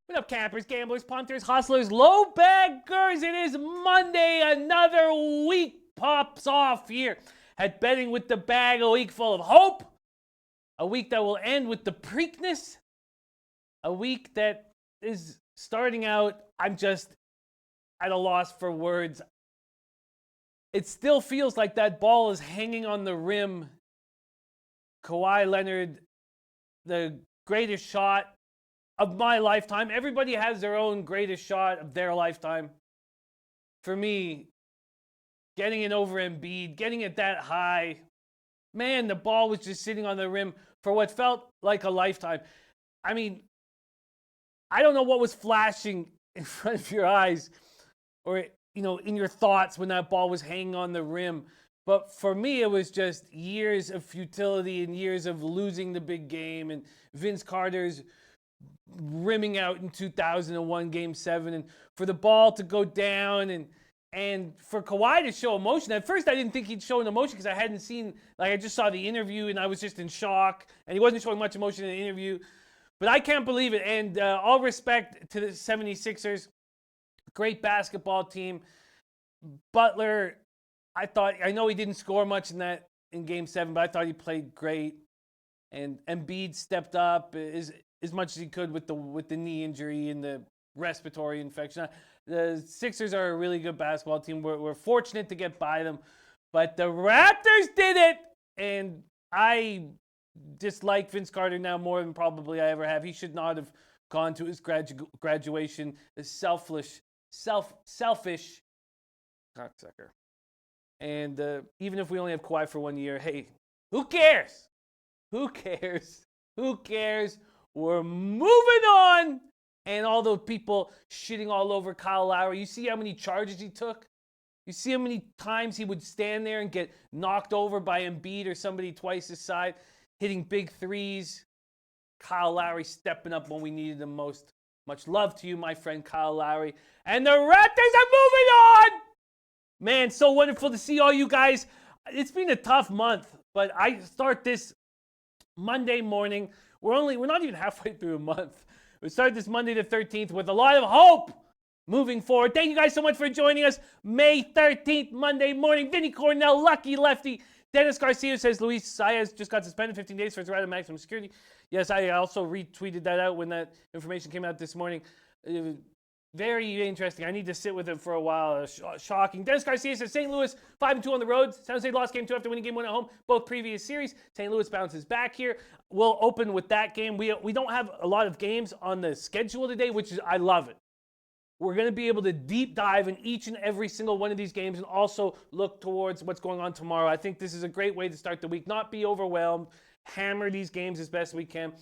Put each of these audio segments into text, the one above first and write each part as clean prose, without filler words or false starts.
What up, campers, gamblers, punters, hustlers, low baggers? It is Monday. Another week pops off here at Betting with the Bag. A week full of hope. A week that will end with the Preakness. A week that is starting out, I'm just at a loss for words. It still feels like that ball is hanging on the rim. Kawhi Leonard, the greatest shot of my lifetime. Everybody has their own greatest shot of their lifetime. For me, getting it over Embiid, getting it that high, man, the ball was just sitting on the rim for what felt like a lifetime. I mean, I don't know what was flashing in front of your eyes or, in your thoughts when that ball was hanging on the rim. But for me, it was just years of futility and years of losing the big game and Vince Carter's rimming out in 2001 Game 7, and for the ball to go down and for Kawhi to show emotion. At first, I didn't think he'd show an emotion because I hadn't seen, I just saw the interview and I was just in shock, and he wasn't showing much emotion in the interview. But I can't believe it, and all respect to the 76ers. Great basketball team. Butler, I know he didn't score much in Game 7, but I thought he played great. And Embiid stepped up as much as he could with the knee injury and the respiratory infection. The Sixers are a really good basketball team. We're fortunate to get by them. But the Raptors did it! And I dislike Vince Carter now more than probably I ever have. He should not have gone to his graduation. A selfish cocksucker. And even if we only have Kawhi for 1 year, hey, who cares? Who cares? Who cares? We're moving on. And all those people shitting all over Kyle Lowry. You see how many charges he took? You see how many times he would stand there and get knocked over by Embiid or somebody twice his size, hitting big threes. Kyle Lowry stepping up when we needed him most. Much love to you, my friend Kyle Lowry. And the Raptors are moving on! Man, so wonderful to see all you guys. It's been a tough month, but I start this Monday morning. We're not even halfway through a month. We started this Monday the 13th with a lot of hope moving forward. Thank you guys so much for joining us. May 13th, Monday morning. Vinny Cornell, Lucky Lefty. Dennis Garcia says Luis Saez just got suspended 15 days for his right of maximum security. Yes, I also retweeted that out when that information came out this morning. Very interesting. I need to sit with it for a while. Shocking. Dennis Garcia says St. Louis 5-2 on the road. San Jose lost game 2 after winning game 1 at home. Both previous series. St. Louis bounces back here. We'll open with that game. We don't have a lot of games on the schedule today, which is I love it. We're going to be able to deep dive in each and every single one of these games and also look towards what's going on tomorrow. I think this is a great way to start the week. Not be overwhelmed. Hammer these games as best we can.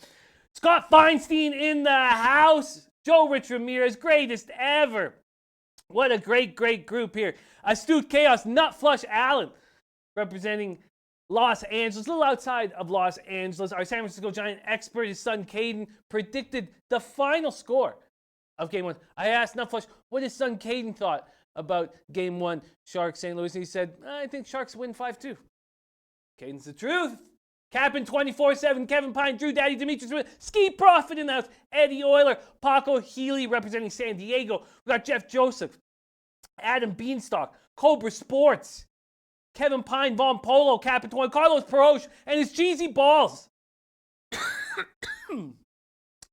Scott Feinstein in the house. Joe Rich Ramirez, greatest ever. What a great group here. Astute Chaos, Nut Flush Allen, representing Los Angeles, a little outside of Los Angeles. Our San Francisco Giant expert, his son Caden, predicted the final score of Game 1. I asked Nut Flush what his son Caden thought about Game 1, Sharks St. Louis, and he said, I think Sharks win 5-2. Caden's the truth. Capping 24/7, Kevin Pine, Drew Daddy, Demetrius Smith, Ski Profit in the house, Eddie Euler, Paco Healy representing San Diego. We got Jeff Joseph, Adam Beanstalk, Cobra Sports, Kevin Pine, Von Polo, Capping 20, Carlos Peroche, and his cheesy balls.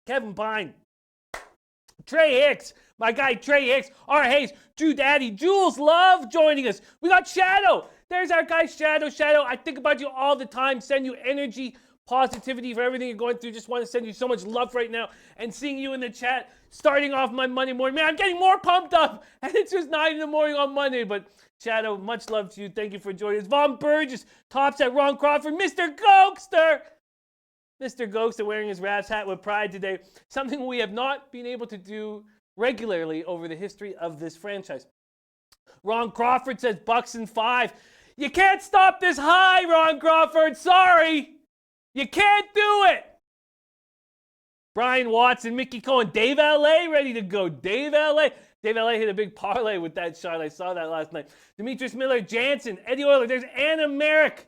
Kevin Pine, Trey Hicks, my guy Trey Hicks, R. Hayes, Drew Daddy, Jules Love joining us. We got Shadow. There's our guy, Shadow. Shadow, I think about you all the time. Send you energy, positivity for everything you're going through. Just want to send you so much love right now. And seeing you in the chat, starting off my Monday morning. Man, I'm getting more pumped up. And it's just 9 in the morning on Monday. But Shadow, much love to you. Thank you for joining us. Von Burgess, tops at Ron Crawford. Mr. Gokster. Mr. Gokster wearing his Raps hat with pride today. Something we have not been able to do regularly over the history of this franchise. Ron Crawford says Bucks in 5. You can't stop this high, Ron Crawford. Sorry. You can't do it. Brian Watson, Mickey Cohen, Dave L.A. ready to go. Dave L.A. Dave L.A. hit a big parlay with that shot. I saw that last night. Demetrius Miller, Jansen, Eddie Euler. There's Anna Merrick.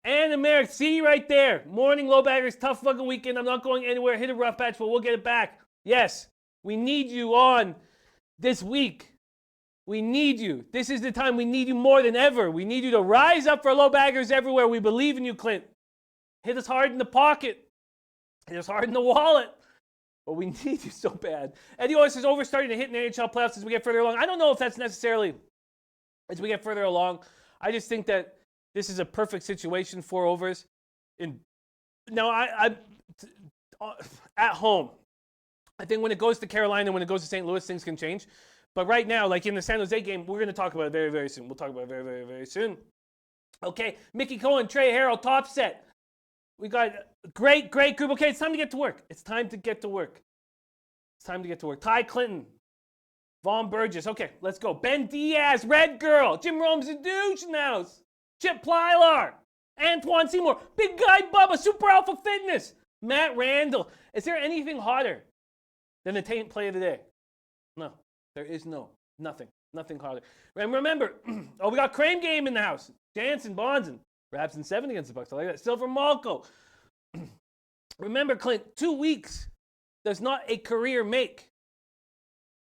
Anna Merrick, see right there. Morning, low baggers, tough fucking weekend. I'm not going anywhere. Hit a rough patch, but we'll get it back. Yes, we need you on this week. We need you. This is the time we need you more than ever. We need you to rise up for low baggers everywhere. We believe in you, Clint. Hit us hard in the pocket. Hit us hard in the wallet. But we need you so bad. Eddie always says overstarting to hit in the NHL playoffs as we get further along. I don't know if that's necessarily as we get further along. I just think that this is a perfect situation for overs. Now, I at home, I think when it goes to Carolina, when it goes to St. Louis, things can change. But right now, like in the San Jose game, we're going to talk about it very, very soon. We'll talk about it very, very, very soon. Okay, Mickey Cohen, Trey Harrell, top set. We got a great, great group. Okay, it's time to get to work. It's time to get to work. It's time to get to work. Ty Clinton, Vaughn Burgess. Okay, let's go. Ben Diaz, Red Girl, Jim Rome's a douche in the house. Chip Plylar, Antoine Seymour, Big Guy Bubba, Super Alpha Fitness, Matt Randall. Is there anything hotter than the Taint Play of the Day? No, there is nothing hotter. And remember, we got Crane Game in the house. Jansen, Bonzen, Raps in 7 against the Bucks. I like that. Silver Malco. Remember, Clint, 2 weeks does not a career make.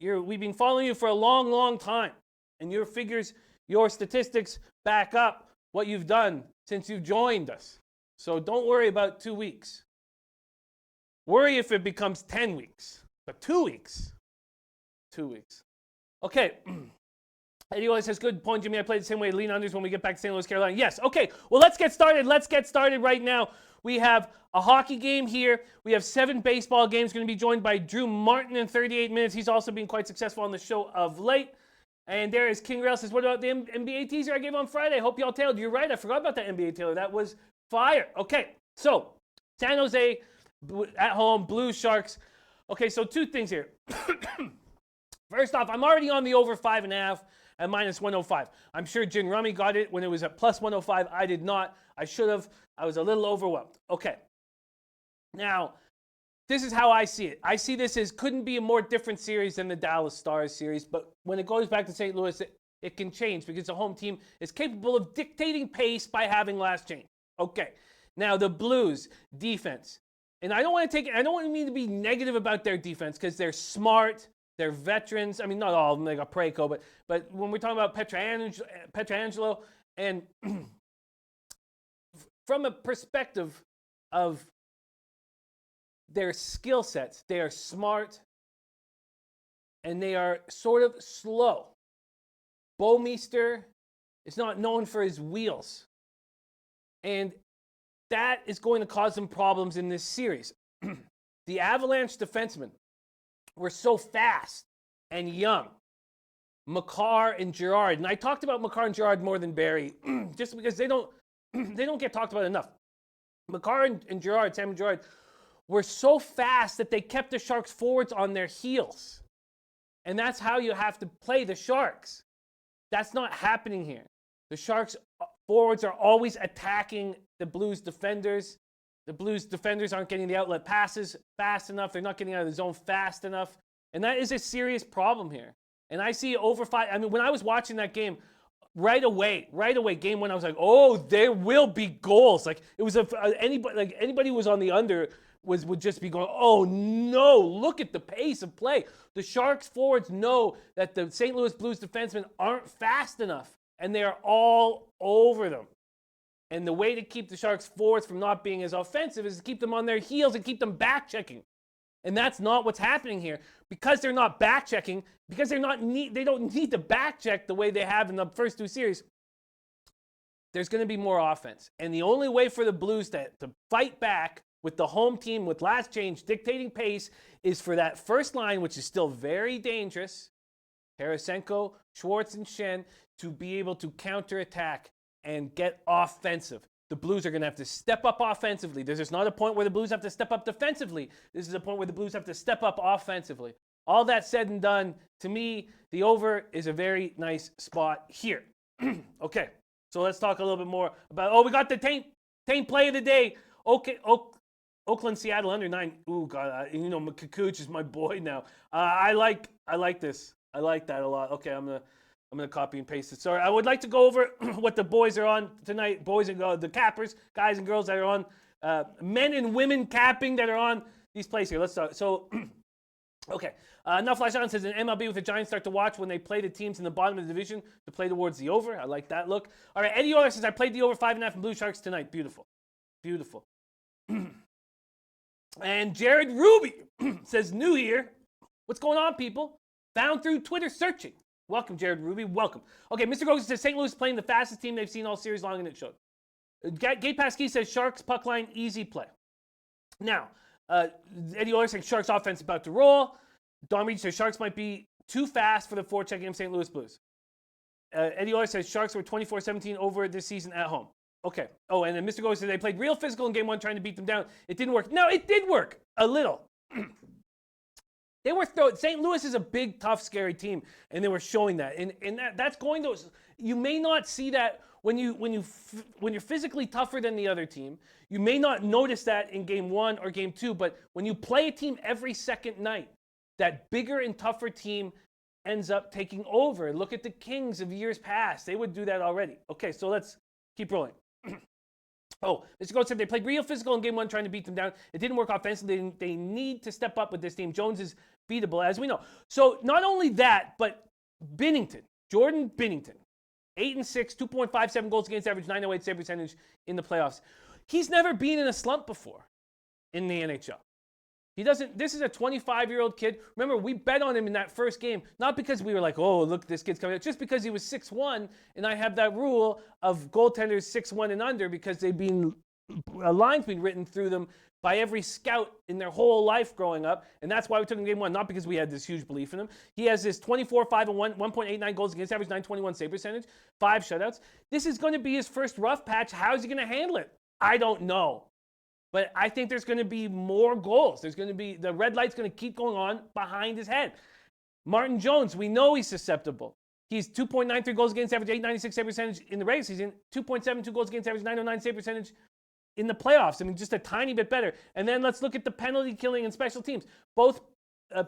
We've been following you for a long, long time. And your figures, your statistics back up what you've done since you joined us. So don't worry about 2 weeks. Worry if it becomes 10 weeks. But 2 weeks. 2 weeks. Okay. Eddie always says, good point, Jimmy. I played the same way. Lean unders when we get back to St. Louis, Carolina. Yes. Okay. Well, let's get started. Let's get started right now. We have a hockey game here. We have 7 baseball games. Going to be joined by Drew Martin in 38 minutes. He's also been quite successful on the show of late. And there is King Rail says, what about the NBA teaser I gave on Friday? Hope y'all tailed. You're right. I forgot about that NBA trailer. That was fire. Okay. So, San Jose at home, Blues, Sharks. Okay, so 2 things here. First off, I'm already on the over 5.5 at minus 105. I'm sure Jin Rummy got it when it was at plus 105. I did not. I should have. I was a little overwhelmed. Okay. Now, this is how I see it. I see this as couldn't be a more different series than the Dallas Stars series, but when it goes back to St. Louis, it can change because the home team is capable of dictating pace by having last change. Okay. Now, the Blues defense. And I don't want to be negative about their defense because they're smart. They're veterans. I mean, not all of them. They got Preco, but when we're talking about Pietrangelo, and from a perspective of their skill sets, they are smart and they are sort of slow. Bouwmeester is not known for his wheels, and that is going to cause some problems in this series. The Avalanche defensemen were so fast and young. Makar and Girard. And I talked about Makar and Girard more than Barry just because they don't get talked about enough. Makar and Girard, Sam and Girard, were so fast that they kept the Sharks forwards on their heels. And that's how you have to play the Sharks. That's not happening here. The Sharks forwards are always attacking the Blues defenders. The Blues defenders aren't getting the outlet passes fast enough. They're not getting out of the zone fast enough. And that is a serious problem here. And I see over 5. I mean, when I was watching that game, right away, game 1, I was like, oh, there will be goals. Like, it was anybody who was on the under would just be going, oh no, look at the pace of play. The Sharks forwards know that the St. Louis Blues defensemen aren't fast enough, and they are all over them. And the way to keep the Sharks forwards from not being as offensive is to keep them on their heels and keep them back checking. And that's not what's happening here. Because they're not back checking, because they don't need to back check the way they have in the first 2 series, there's going to be more offense. And the only way for the Blues to fight back with the home team with last change dictating pace is for that first line, which is still very dangerous, Tarasenko, Schwartz, and Schenn, to be able to counterattack and get offensive. The Blues are going to have to step up offensively. This is not a point where the Blues have to step up defensively. This is a point where the Blues have to step up offensively. all that said and done, to me, the over is a very nice spot here. Okay, so let's talk a little bit more about, we got the taint play of the day. Okay, Oakland, Seattle under 9. Ooh, God, Kukuc is my boy now. I like this. I like that a lot. Okay, I'm gonna copy and paste it. Sorry, I would like to go over what the boys are on tonight. Boys and the cappers, guys and girls that are on, men and women capping that are on these plays here. Let's start. So, okay. Now Flash on says in MLB with the Giants start to watch when they play the teams in the bottom of the division to play towards the over. I like that look. All right, Eddie Orr says I played the over 5.5 in Blue Sharks tonight. Beautiful, beautiful. And Jared Ruby says, new here. What's going on, people? Found through Twitter searching. Welcome, Jared Ruby. Welcome. Okay, Mr. Gogan says St. Louis playing the fastest team they've seen all series long, and it showed. Gabe Pasky says Sharks puck line, easy play. Now, Eddie Oiler saying Sharks offense about to roll. Don Reed says Sharks might be too fast for the forecheck game St. Louis Blues. Eddie Oiler says Sharks were 24-17 over this season at home. Okay. Oh, and then Mr. Gogan says they played real physical in game 1 trying to beat them down. It didn't work. No, it did work. A little. They were St. Louis is a big, tough, scary team, and they were showing that. And that's going to. You may not see that when you're physically tougher than the other team. You may not notice that in game 1 or game 2, but when you play a team every second night, that bigger and tougher team ends up taking over. Look at the Kings of years past; they would do that already. Okay, so let's keep rolling. Oh, Mr. Goat said they played real physical in game 1 trying to beat them down. It didn't work offensively. They need to step up with this team. Jones is beatable, as we know. So not only that, but Jordan Binnington, 8-6, 2.57 goals against average, 908 save percentage in the playoffs. He's never been in a slump before in the NHL. This is a 25-year-old kid. Remember, we bet on him in that first game, not because we were like, oh, look, this kid's coming out, just because he was 6'1", and I have that rule of goaltenders 6'1" and under because a line's been written through them by every scout in their whole life growing up, and that's why we took him in game 1, not because we had this huge belief in him. He has this 24-5-1, 1.89 goals against average, 921 save percentage, 5 shutouts. This is going to be his first rough patch. How's he going to handle it? I don't know. But I think there's going to be more goals. The red light's going to keep going on behind his head. Martin Jones, we know he's susceptible. He's 2.93 goals against average, 896 save percentage in the regular season, 2.72 goals against average, 909 save percentage in the playoffs. I mean, just a tiny bit better. And then let's look at the penalty killing and special teams. Both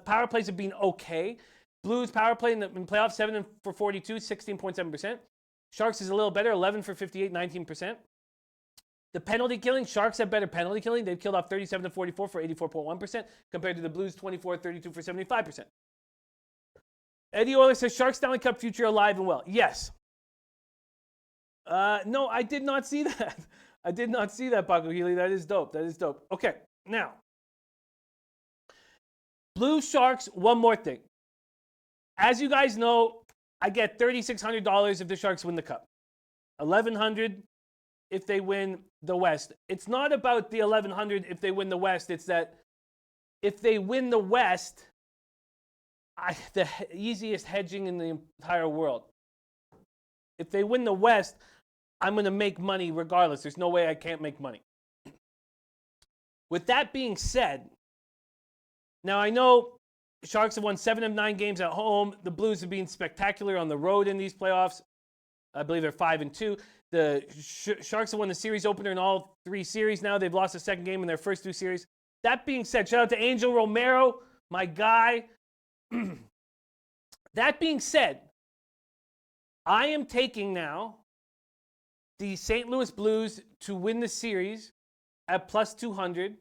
power plays have been okay. Blues power play in playoffs, 7 for 42, 16.7%. Sharks is a little better, 11 for 58, 19%. The penalty killing, Sharks have better penalty killing. They've killed off 37-44 for 84.1% compared to the Blues 24-32 for 75%. Eddie Oiler says Sharks Stanley Cup future alive and well. Yes. No, I did not see that. I did not see that, Paco Healy. That is dope. Okay, now. Blue Sharks, one more thing. As you guys know, I get $3,600 if the Sharks win the Cup. $1,100 if they win the West. It's not about the $1,100 if they win the West. It's that if they win the West, the easiest hedging in the entire world. If they win the West, I'm going to make money regardless. There's no way I can't make money. With that being said, now I know Sharks have won 7 of 9 games at home. The Blues have been spectacular on the road in these playoffs. I believe they're 5-2. The Sharks have won the series opener in all 3 series now. They've lost the second game in their first 2 series. That being said, shout out to Angel Romero, my guy. That being said, I am taking now the St. Louis Blues to win the series at plus 200.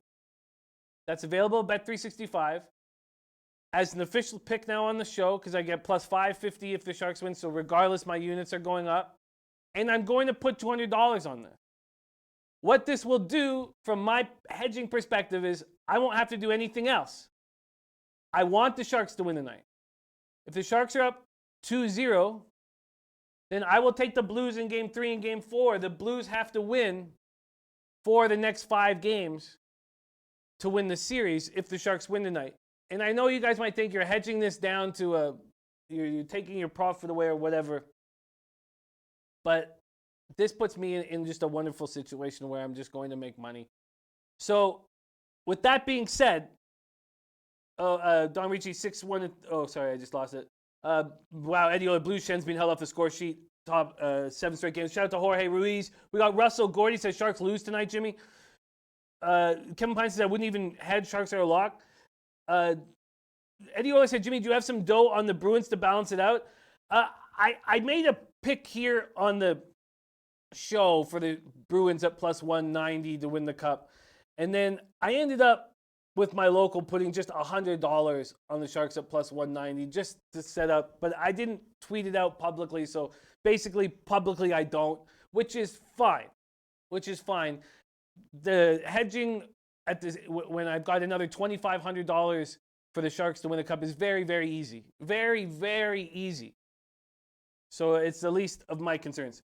That's available at Bet365 as an official pick now on the show because I get plus 550 if the Sharks win. So regardless, my units are going up. And I'm going to put $200 on this. What this will do from my hedging perspective is I won't have to do anything else. I want the Sharks to win tonight. If the Sharks are up 2-0, then I will take the Blues in Game 3 and Game 4. The Blues have to win for the next 5 games to win the series if the Sharks win tonight. And I know you guys might think you're hedging this down to you're taking your profit away or whatever. But this puts me in just a wonderful situation where I'm just going to make money. So with that being said, Don Ricci 6-1. Oh, sorry, I just lost it. Wow, Eddie Ola Blue Shen's been held off the score sheet. Top 7 straight games. Shout out to Jorge Ruiz. We got Russell Gordy says Sharks lose tonight, Jimmy. Kevin Pine says I wouldn't even hedge Sharks are a lock. Eddie Ola said, Jimmy, do you have some dough on the Bruins to balance it out? I made a pick here on the show for the Bruins at plus 190 to win the cup. And then I ended up with my local putting just $100 on the Sharks at plus 190 just to set up. But I didn't tweet it out publicly. So basically, publicly, I don't, which is fine. The hedging at this, when I've got another $2,500 for the Sharks to win the cup is very, very easy. Very, very easy. So it's the least of my concerns.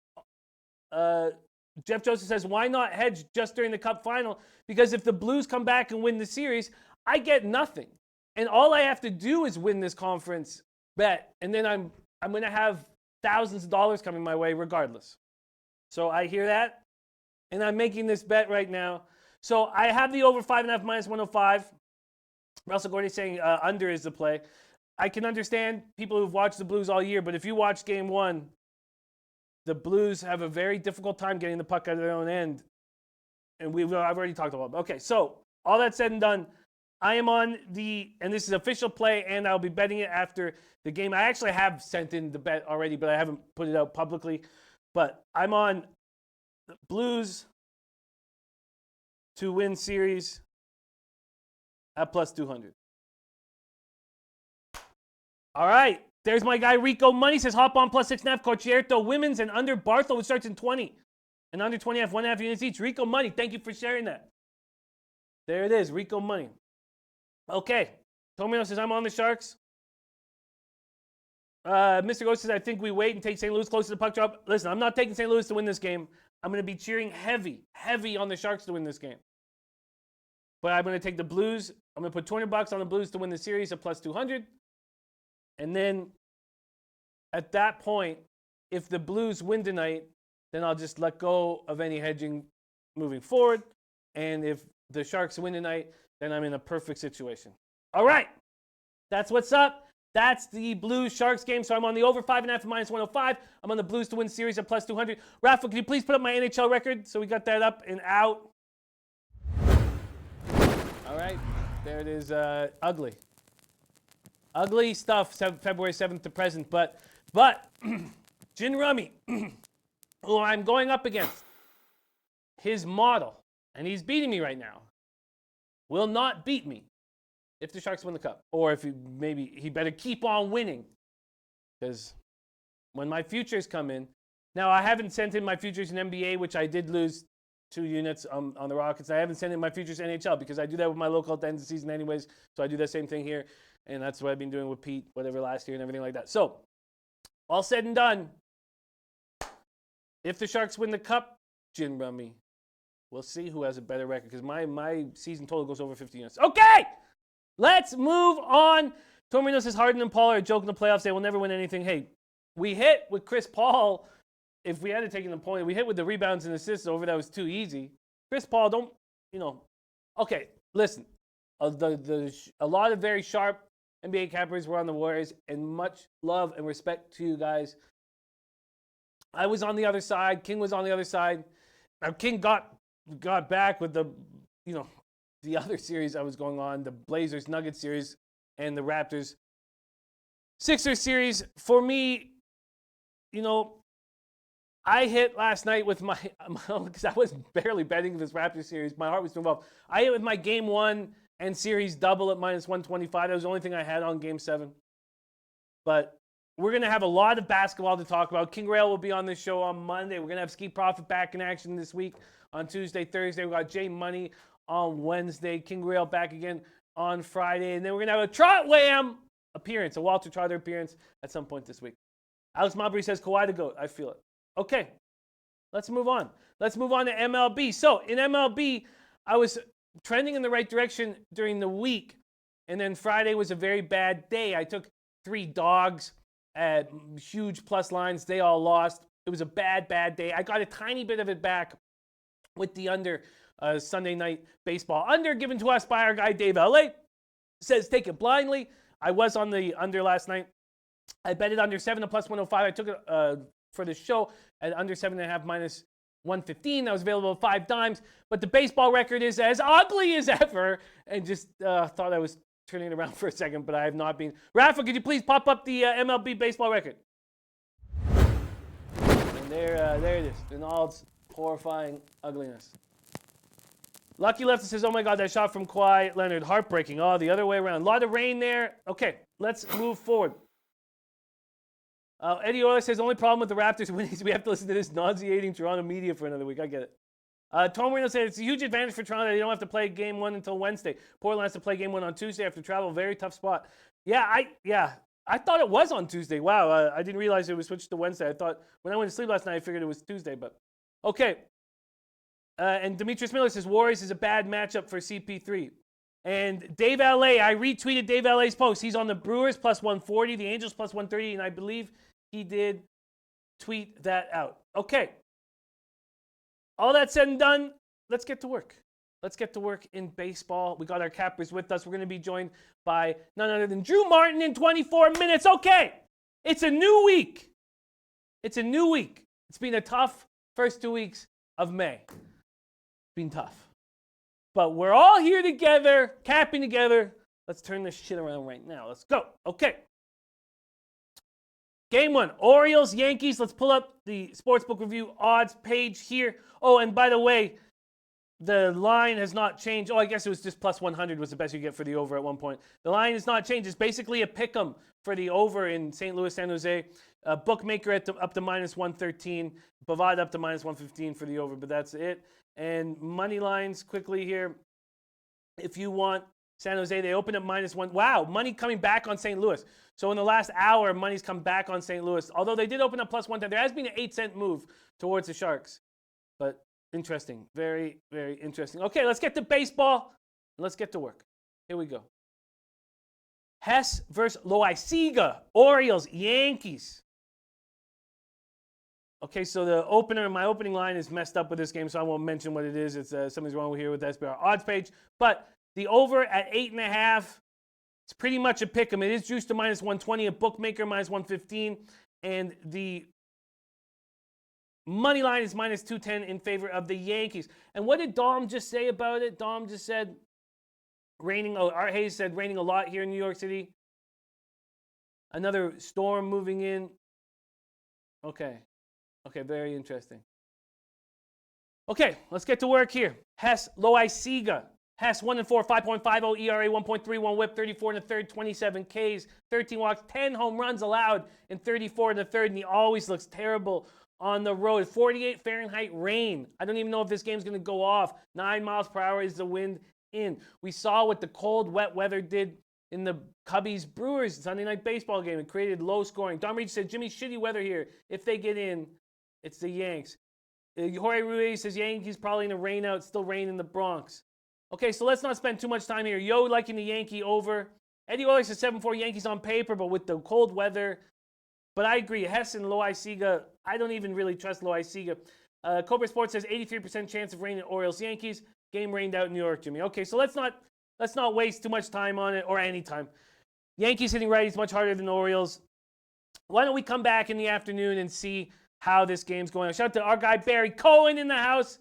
Jeff Joseph says, why not hedge just during the cup final? Because if the Blues come back and win the series, I get nothing. And all I have to do is win this conference bet. And then I'm going to have thousands of dollars coming my way regardless. So I hear that. And I'm making this bet right now. So I have the over 5.5 minus 105. Russell Gordy saying under is the play. I can understand people who've watched the Blues all year, but if you watch game one, the Blues have a very difficult time getting the puck out of their own end. And I've already talked about it. Okay, so all that said and done, I am on and this is official play, and I'll be betting it after the game. I actually have sent in the bet already, but I haven't put it out publicly. But I'm on the Blues to win series at plus 200. All right. There's my guy Rico Money says hop on plus 6.5 Concierto women's and under Barthel, which starts in 20. And under 20 have 1.5 units each. Rico Money, thank you for sharing that. There it is, Rico Money. Okay. Tomino says I'm on the Sharks. Mr. Ghost says I think we wait and take St. Louis close to the puck drop. Listen, I'm not taking St. Louis to win this game. I'm going to be cheering heavy on the Sharks to win this game. But I'm going to take the Blues. I'm going to put $200 on the Blues to win the series at plus 200. And then at that point, if the Blues win tonight, then I'll just let go of any hedging moving forward. And if the Sharks win tonight, then I'm in a perfect situation. All right. That's what's up. That's the Blues Sharks game. So I'm on the over 5.5 minus 105. I'm on the Blues to win series at plus 200. Rafa, can you please put up my NHL record? So we got that up and out. All right. There it is. Ugly. Ugly stuff, February 7th to present. But Jin Rummy, who I'm going up against, his model, and he's beating me right now, will not beat me if the Sharks win the cup. Or if he better keep on winning. Because when my futures come in, now I haven't sent in my futures in NBA, which I did lose 2 units on the Rockets. I haven't sent in my futures NHL because I do that with my local at the end of the season anyways. So I do the same thing here. And that's what I've been doing with Pete, whatever, last year and everything like that. So, all said and done, if the Sharks win the cup, Jin Rummy, we'll see who has a better record because my season total goes over 50 units. Okay, let's move on. Tormino says Harden and Paul are a joke in the playoffs. They will never win anything. Hey, we hit with Chris Paul. If we had to take an opponent, we hit with the rebounds and assists over. That was too easy. Chris Paul, don't. Okay, listen. A lot of very sharp NBA cappers were on the Warriors, and much love and respect to you guys. I was on the other side. King was on the other side. Now, King got back with the other series I was going on, the Blazers Nuggets series and the Raptors Sixers series. For me, I hit last night with my because I was barely betting this Raptors series. My heart was too involved. I hit with my game 1 and series double at minus 125. That was the only thing I had on game 7. But we're going to have a lot of basketball to talk about. King Rail will be on this show on Monday. We're going to have Ski Profit back in action this week on Tuesday, Thursday. We've got Jay Money on Wednesday. King Rail back again on Friday. And then we're going to have a Trot Wham appearance, a Walter Trotter appearance at some point this week. Alex Mabry says, Kawhi the GOAT. I feel it. Okay, let's move on. Let's move on to MLB. So in MLB, I was trending in the right direction during the week, and then Friday was a very bad day. I took 3 dogs at huge plus lines. They all lost. It was a bad day. I got a tiny bit of it back with the under Sunday night baseball. Under given to us by our guy Dave LA. says take it blindly. I was on the under last night. I bet it under 7 to plus 105. I took it for the show at under 7.5 minus 115. That was available at 5 dimes. But the baseball record is as ugly as ever. And just thought I was turning it around for a second, but I have not been. Rafa, could you please pop up the MLB baseball record? And there it is, in all its horrifying ugliness. Lucky Left says, oh my God, that shot from Kawhi Leonard, heartbreaking. Oh, the other way around. A lot of rain there. Okay, let's move forward. Eddie Oiler says, the only problem with the Raptors winning is we have to listen to this nauseating Toronto media for another week. I get it. Tom Marino said, it's a huge advantage for Toronto that they don't have to play game 1 until Wednesday. Portland has to play game 1 on Tuesday after travel. Very tough spot. Yeah, I thought it was on Tuesday. Wow, I didn't realize it was switched to Wednesday. I thought when I went to sleep last night, I figured it was Tuesday. But okay. And Demetrius Miller says, Warriors is a bad matchup for CP3. And Dave L.A., I retweeted Dave L.A.'s post. He's on the Brewers plus 140, the Angels plus 130, and I believe he did tweet that out. Okay. All that said and done, let's get to work. Let's get to work in baseball. We got our cappers with us. We're going to be joined by none other than Drew Martin in 24 minutes. Okay. It's a new week. It's a new week. It's been a tough first 2 weeks of May. It's been tough. But we're all here together, capping together. Let's turn this shit around right now. Let's go. Okay. Game 1, Orioles, Yankees. Let's pull up the Sportsbook Review odds page here. Oh, and by the way, the line has not changed. Oh, I guess it was just plus 100 was the best you get for the over at one point. The line has not changed. It's basically a pick'em for the over in St. Louis, San Jose. Bookmaker up to minus 113. Bovada up to minus 115 for the over, but that's it. And money lines quickly here. If you want San Jose, they open at minus 1. Wow, money coming back on St. Louis. So in the last hour, money's come back on St. Louis. Although they did open up plus 110. There has been an 8-cent move towards the Sharks. But interesting. Very, very interesting. Okay, let's get to baseball. Let's get to work. Here we go. Hess versus Loaiziga. Orioles, Yankees. Okay, so my opening line is messed up with this game, so I won't mention what it is. It's something's wrong here with the SBR odds page. But the over at 8.5, it's pretty much a pick 'em. It is juiced to minus 120, a bookmaker minus 115, and the money line is minus 210 in favor of the Yankees. And what did Dom just say about it? Dom just said raining. Oh, Art Hayes said raining a lot here in New York City. Another storm moving in. Okay, very interesting. Okay, let's get to work here. Hess Loaiziga. Hess 1-4, 5.50 ERA, 1.31 WHIP, 34 1/3, 27 Ks, 13 walks, 10 home runs allowed in 34 1/3, and he always looks terrible on the road. 48 Fahrenheit rain. I don't even know if this game's going to go off. 9 miles per hour is the wind in. We saw what the cold, wet weather did in the Cubbies-Brewers Sunday night baseball game. It created low scoring. Don Reed said, Jimmy, shitty weather here. If they get in, it's the Yanks. Jorge Ruiz says, Yankees probably in the rain out. Still rain in the Bronx. Okay, so let's not spend too much time here. Yo liking the Yankee over. Eddie Oiler says 7-4 Yankees on paper, but with the cold weather. But I agree. Hess and Loaiziga, I don't even really trust Loaiziga. Cobra Sports says 83% chance of rain in Orioles Yankees. Game rained out in New York, Jimmy. Okay, so let's not waste too much time on it, or any time. Yankees hitting righties much harder than the Orioles. Why don't we come back in the afternoon and see how this game's going? Shout out to our guy Barry Cohen in the house.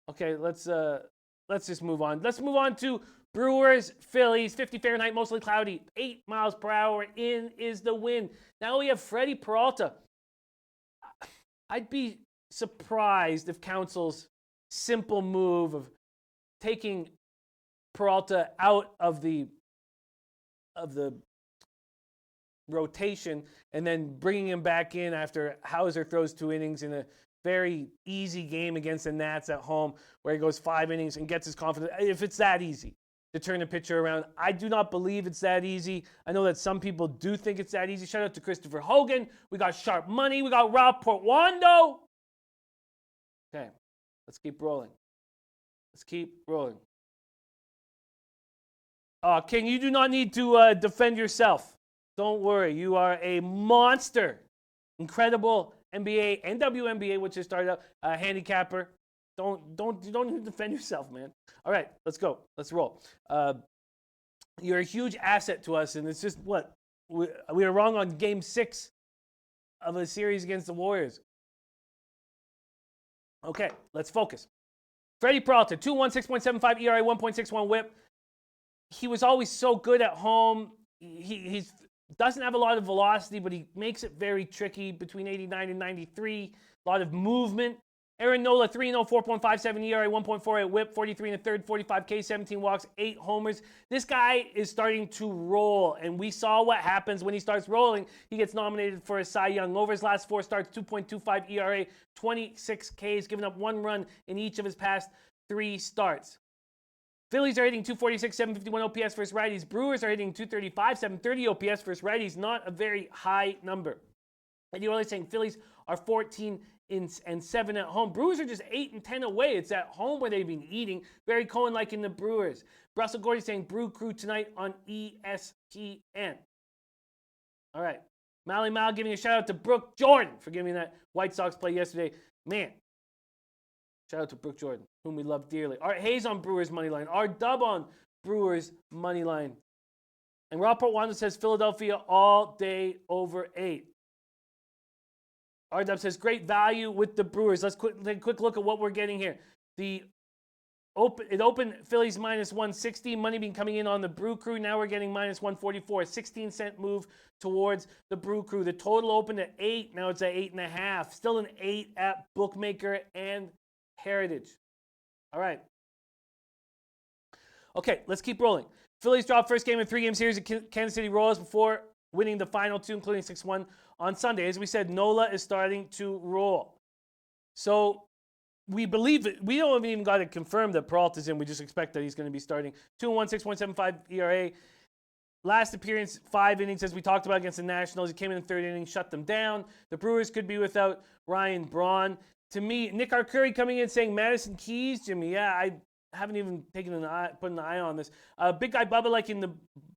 Okay, let's just move on. Let's move on to Brewers, Phillies, 50 Fahrenheit, mostly cloudy, 8 miles per hour. In is the wind. Now we have Freddie Peralta. I'd be surprised if Council's simple move of taking Peralta out of the rotation and then bringing him back in after Hauser throws 2 innings in a very easy game against the Nats at home where he goes 5 innings and gets his confidence. If it's that easy to turn a pitcher around, I do not believe it's that easy. I know that some people do think it's that easy. Shout out to Christopher Hogan. We got Sharp Money. We got Ralph Portwando. Okay, let's keep rolling. King, you do not need to defend yourself. Don't worry. You are a monster. Incredible NBA and WNBA, which has started up, handicapper. Don't even defend yourself, man. All right, let's go. Let's roll. You're a huge asset to us, and it's just what? We were wrong on game 6 of a series against the Warriors. Okay, let's focus. Freddie Peralta, 2-1, 6.75 ERA, 1.61 whip. He was always so good at home. He doesn't have a lot of velocity, but he makes it very tricky between 89 and 93. A lot of movement. Aaron Nola, 3-0, 4.57 ERA, 1.48 whip, 43 and a third, 45 K, 17 walks, 8 homers. This guy is starting to roll, and we saw what happens when he starts rolling. He gets nominated for a Cy Young. Over his last 4 starts, 2.25 ERA, 26 Ks, giving up 1 run in each of his past 3 starts. Phillies are hitting 246, 751 OPS versus righties. Brewers are hitting 235, 730 OPS versus righties. Not a very high number. And you're only saying Phillies are 14 and 7 at home. Brewers are just 8 and 10 away. It's at home where they've been eating. Barry Cohen liking the Brewers. Russell Gordy saying Brew Crew tonight on ESPN. All right. Mally Mal giving a shout out to Brooke Jordan for giving that White Sox play yesterday. Man. Shout out to Brooke Jordan, whom we love dearly. Art Hayes on Brewers money line. Art Dub on Brewers money line. And Robert Wanda says Philadelphia all day over 8. RW says, great value with the Brewers. Let's take a quick look at what we're getting here. It opened Phillies minus 160. Money been coming in on the Brew Crew. Now we're getting minus 144. 16-cent move towards the Brew Crew. The total opened at 8. Now it's at 8.5. Still an 8 at Bookmaker and Heritage. All right. Okay, let's keep rolling. Phillies dropped first game of 3-game series at Kansas City Royals before winning the final 2, including 6-1 on Sunday. As we said, Nola is starting to roll. So we believe it. We don't even got to confirm that Peralta's in. We just expect that he's going to be starting. 2-1, 6.75 ERA. Last appearance, 5 innings, as we talked about against the Nationals. He came in the 3rd inning, shut them down. The Brewers could be without Ryan Braun. To me, Nick Arcuri coming in saying Madison Keys, Jimmy. Yeah, I haven't even put an eye on this. Big guy Bubba liking the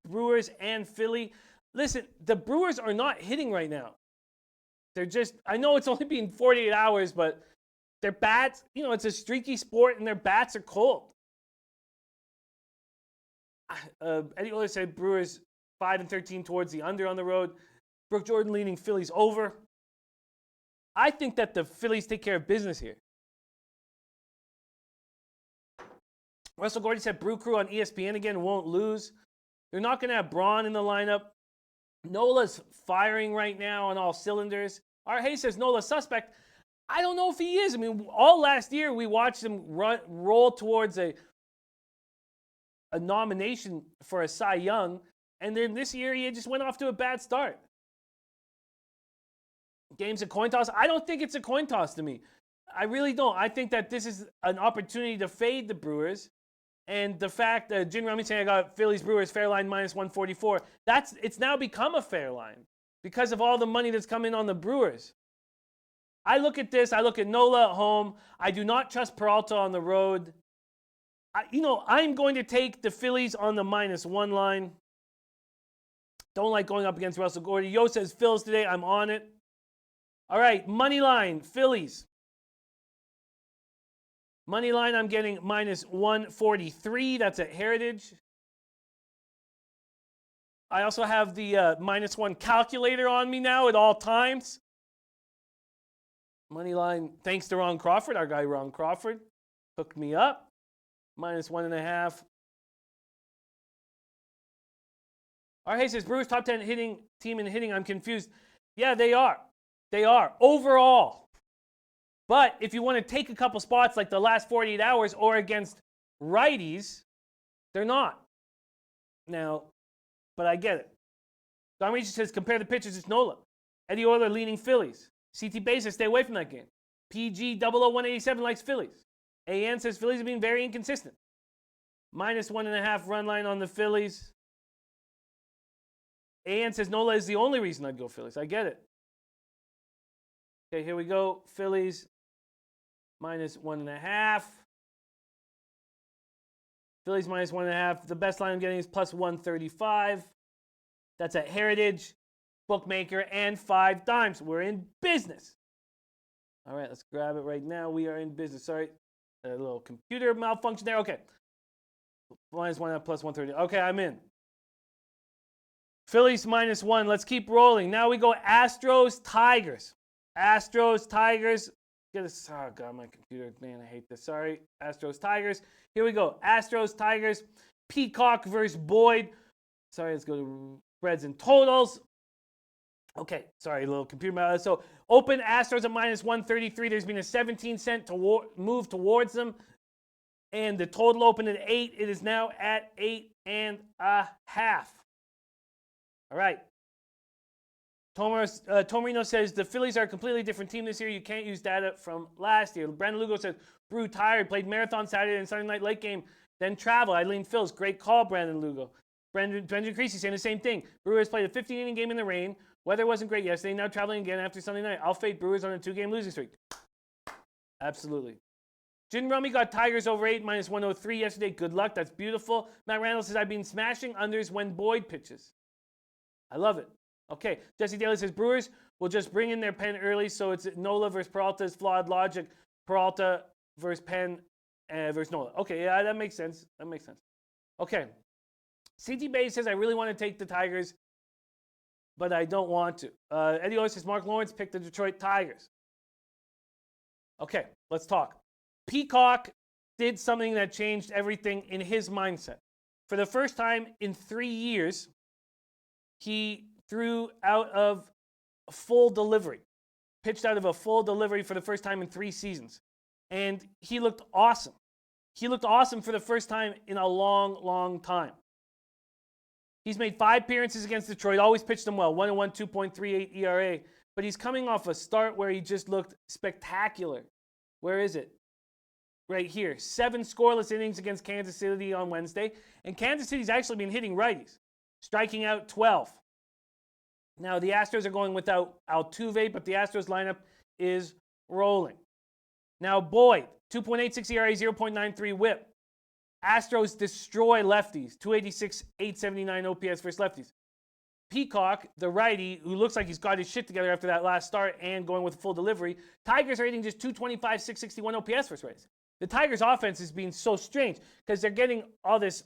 Brewers and Philly. Listen, the Brewers are not hitting right now. They're just, I know it's only been 48 hours, but their bats, it's a streaky sport and their bats are cold. Eddie Oler said Brewers 5-13 towards the under on the road. Brooke Jordan leaning Phillies over. I think that the Phillies take care of business here. Russell Gordy said Brew Crew on ESPN again won't lose. They're not going to have Braun in the lineup. Nola's firing right now on all cylinders. Art Hayes says Nola's suspect. I don't know if he is. I mean, all last year we watched him roll towards a nomination for a Cy Young, and then this year he just went off to a bad start. Game's a coin toss. I don't think it's a coin toss to me. I really don't. I think that this is an opportunity to fade the Brewers. And the fact that Jim Rummy saying I got Phillies Brewers fair line minus 144, it's now become a fair line because of all the money that's come in on the Brewers. I look at this. I look at Nola at home. I do not trust Peralta on the road. I'm going to take the Phillies on the -1 line. Don't like going up against Russell Gordy. Yo says Phils today. I'm on it. All right, money line, Phillies. Money line, I'm getting -143. That's at Heritage. I also have the -1 calculator on me now at all times. Money line, thanks to Ron Crawford, our guy Ron Crawford, hooked me up. -1.5. Hey says Brewers top 10 team in hitting. I'm confused. Yeah, they are. They are overall. But if you want to take a couple spots like the last 48 hours or against righties, they're not. Now, but I get it. Don Reach says compare the pitchers. It's Nola. Eddie Euler leaning Phillies. CT Basis, stay away from that game. PG 00187 likes Phillies. AN says Phillies have been very inconsistent. -1.5 run line on the Phillies. AN says Nola is the only reason I'd go Phillies. I get it. Okay, here we go. Phillies -1.5. Phillies -1.5. The best line I'm getting is +135. That's at Heritage, Bookmaker, and 5 dimes. We're in business. All right, let's grab it right now. We are in business. Sorry, a little computer malfunction there. Okay. -1.5 +130. Okay, I'm in. Phillies -1. Let's keep rolling. Now we go Astros, Tigers. Astros, Tigers. Oh, God, my computer. Man, I hate this. Sorry. Astros, Tigers. Here we go. Astros, Tigers. Peacock versus Boyd. Sorry, let's go to spreads and totals. Okay, sorry, a little computer. So open Astros at -133. There's been a 17-cent move towards them. And the total opened at 8. It is now at 8.5. All right. Tomarino says the Phillies are a completely different team this year. You can't use data from last year. Brandon Lugo says Brew tired, played marathon Saturday and Sunday night late game, then travel. Eileen Phils, great call, Brandon Lugo. Benjamin Creasy saying the same thing. Brewers played a 15-inning game in the rain. Weather wasn't great yesterday. Now traveling again after Sunday night. I'll fade Brewers on a 2-game losing streak. Absolutely. Jin Rummy got Tigers over 8 -103 yesterday. Good luck. That's beautiful. Matt Randall says I've been smashing unders when Boyd pitches. I love it. Okay. Jesse Daly says Brewers will just bring in their pen early, so it's Nola versus Peralta's flawed logic. Peralta versus Penn versus Nola. Okay, yeah, that makes sense. That makes sense. Okay. CT Bay says I really want to take the Tigers, but I don't want to. Eddie O says Mark Lawrence picked the Detroit Tigers. Okay, let's talk. Peacock did something that changed everything in his mindset. For the first time in 3 years, he threw out of a full delivery, pitched out of a full delivery for the first time in 3 seasons. And he looked awesome. He looked awesome for the first time in a long, long time. He's made 5 appearances against Detroit, always pitched them well, 1-1, 2.38 ERA. But he's coming off a start where he just looked spectacular. Where is it? Right here. 7 scoreless innings against Kansas City on Wednesday. And Kansas City's actually been hitting righties, striking out 12. Now, the Astros are going without Altuve, but the Astros lineup is rolling. Now, Boyd, 2.86 ERA, 0.93 whip. Astros destroy lefties, 286, 879 OPS versus lefties. Peacock, the righty, who looks like he's got his shit together after that last start and going with full delivery. Tigers are hitting just 225, 661 OPS versus righties. The Tigers' offense is being so strange because they're getting all this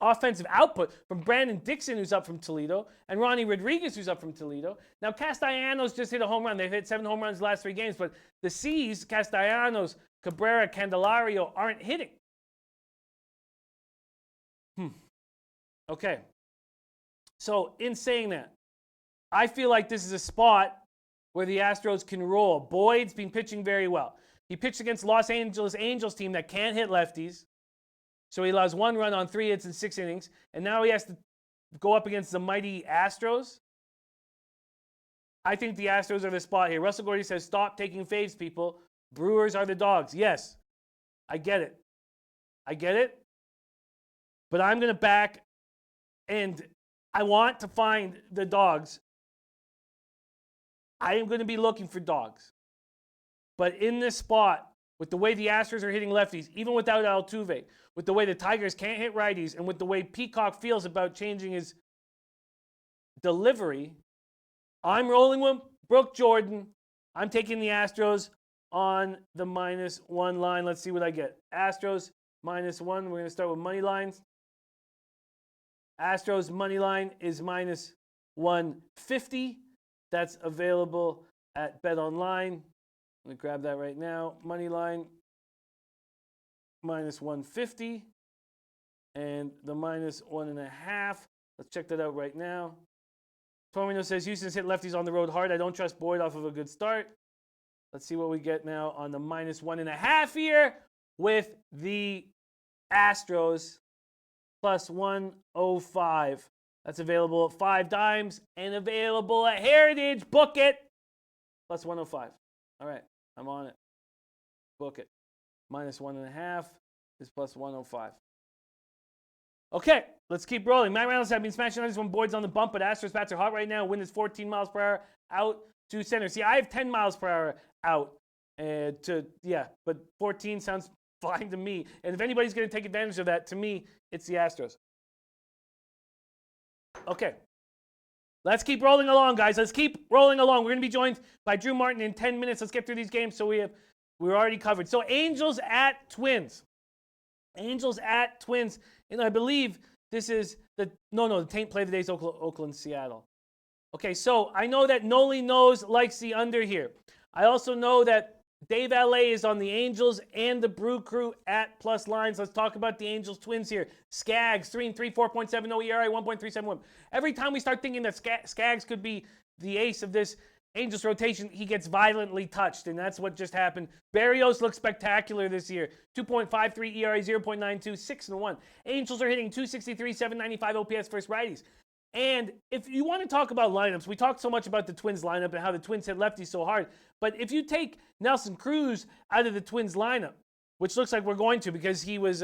offensive output from Brandon Dixon, who's up from Toledo, and Ronnie Rodriguez, who's up from Toledo. Now, Castellanos just hit a home run. They've hit 7 home runs the last 3 games, but the C's, Castellanos, Cabrera, Candelario, aren't hitting. Okay. So, in saying that, I feel like this is a spot where the Astros can roll. Boyd's been pitching very well. He pitched against Los Angeles Angels team that can't hit lefties. So he allows 1 run on 3 hits in 6 innings. And now he has to go up against the mighty Astros. I think the Astros are the spot here. Russell Gordy says, stop taking faves, people. Brewers are the dogs. Yes, I get it. I get it. But I'm going to back, and I want to find the dogs. I am going to be looking for dogs. But in this spot, with the way the Astros are hitting lefties, even without Altuve, with the way the Tigers can't hit righties, and with the way Peacock feels about changing his delivery, I'm rolling with Brooke Jordan. I'm taking the Astros on the -1 line. Let's see what I get. Astros -1. We're going to start with money lines. Astros money line is -150. That's available at BetOnline. I'm going to grab that right now. Money line -150. And the -1.5. Let's check that out right now. Tormino says Houston's hit lefties on the road hard. I don't trust Boyd off of a good start. Let's see what we get now on the -1.5 here with the Astros. +105. That's available at 5 dimes and available at Heritage. Book it. +105. All right, I'm on it. Book it. -1.5 is +105. Okay, let's keep rolling. Matt Reynolds has been smashing on this one. Boyd's on the bump, but Astros bats are hot right now. Wind is 14 miles per hour out to center. See, I have 10 miles per hour out but 14 sounds fine to me. And if anybody's going to take advantage of that, to me, it's the Astros. Okay. Let's keep rolling along, guys. Let's keep rolling along. We're going to be joined by Drew Martin in 10 minutes. Let's get through these games so we're already covered. So Angels at Twins. Angels at Twins. And I believe This is the taint play of the day is Oakland, Seattle. Okay, so I know that Noli likes the under here. I also know that Dave LA is on the Angels and the Brew Crew at plus lines. Let's talk about the Angels Twins here. Skaggs, 3-3, 4.70 ERA, 1.371. Every time we start thinking that Skaggs could be the ace of this Angels rotation, he gets violently touched, and that's what just happened. Berrios looks spectacular this year. 2.53 ERA, 0.92, 6-1. Angels are hitting 263, 795 OPS versus righties. And if you want to talk about lineups, we talked so much about the Twins lineup and how the Twins hit lefties so hard. But if you take Nelson Cruz out of the Twins lineup, which looks like we're going to because he was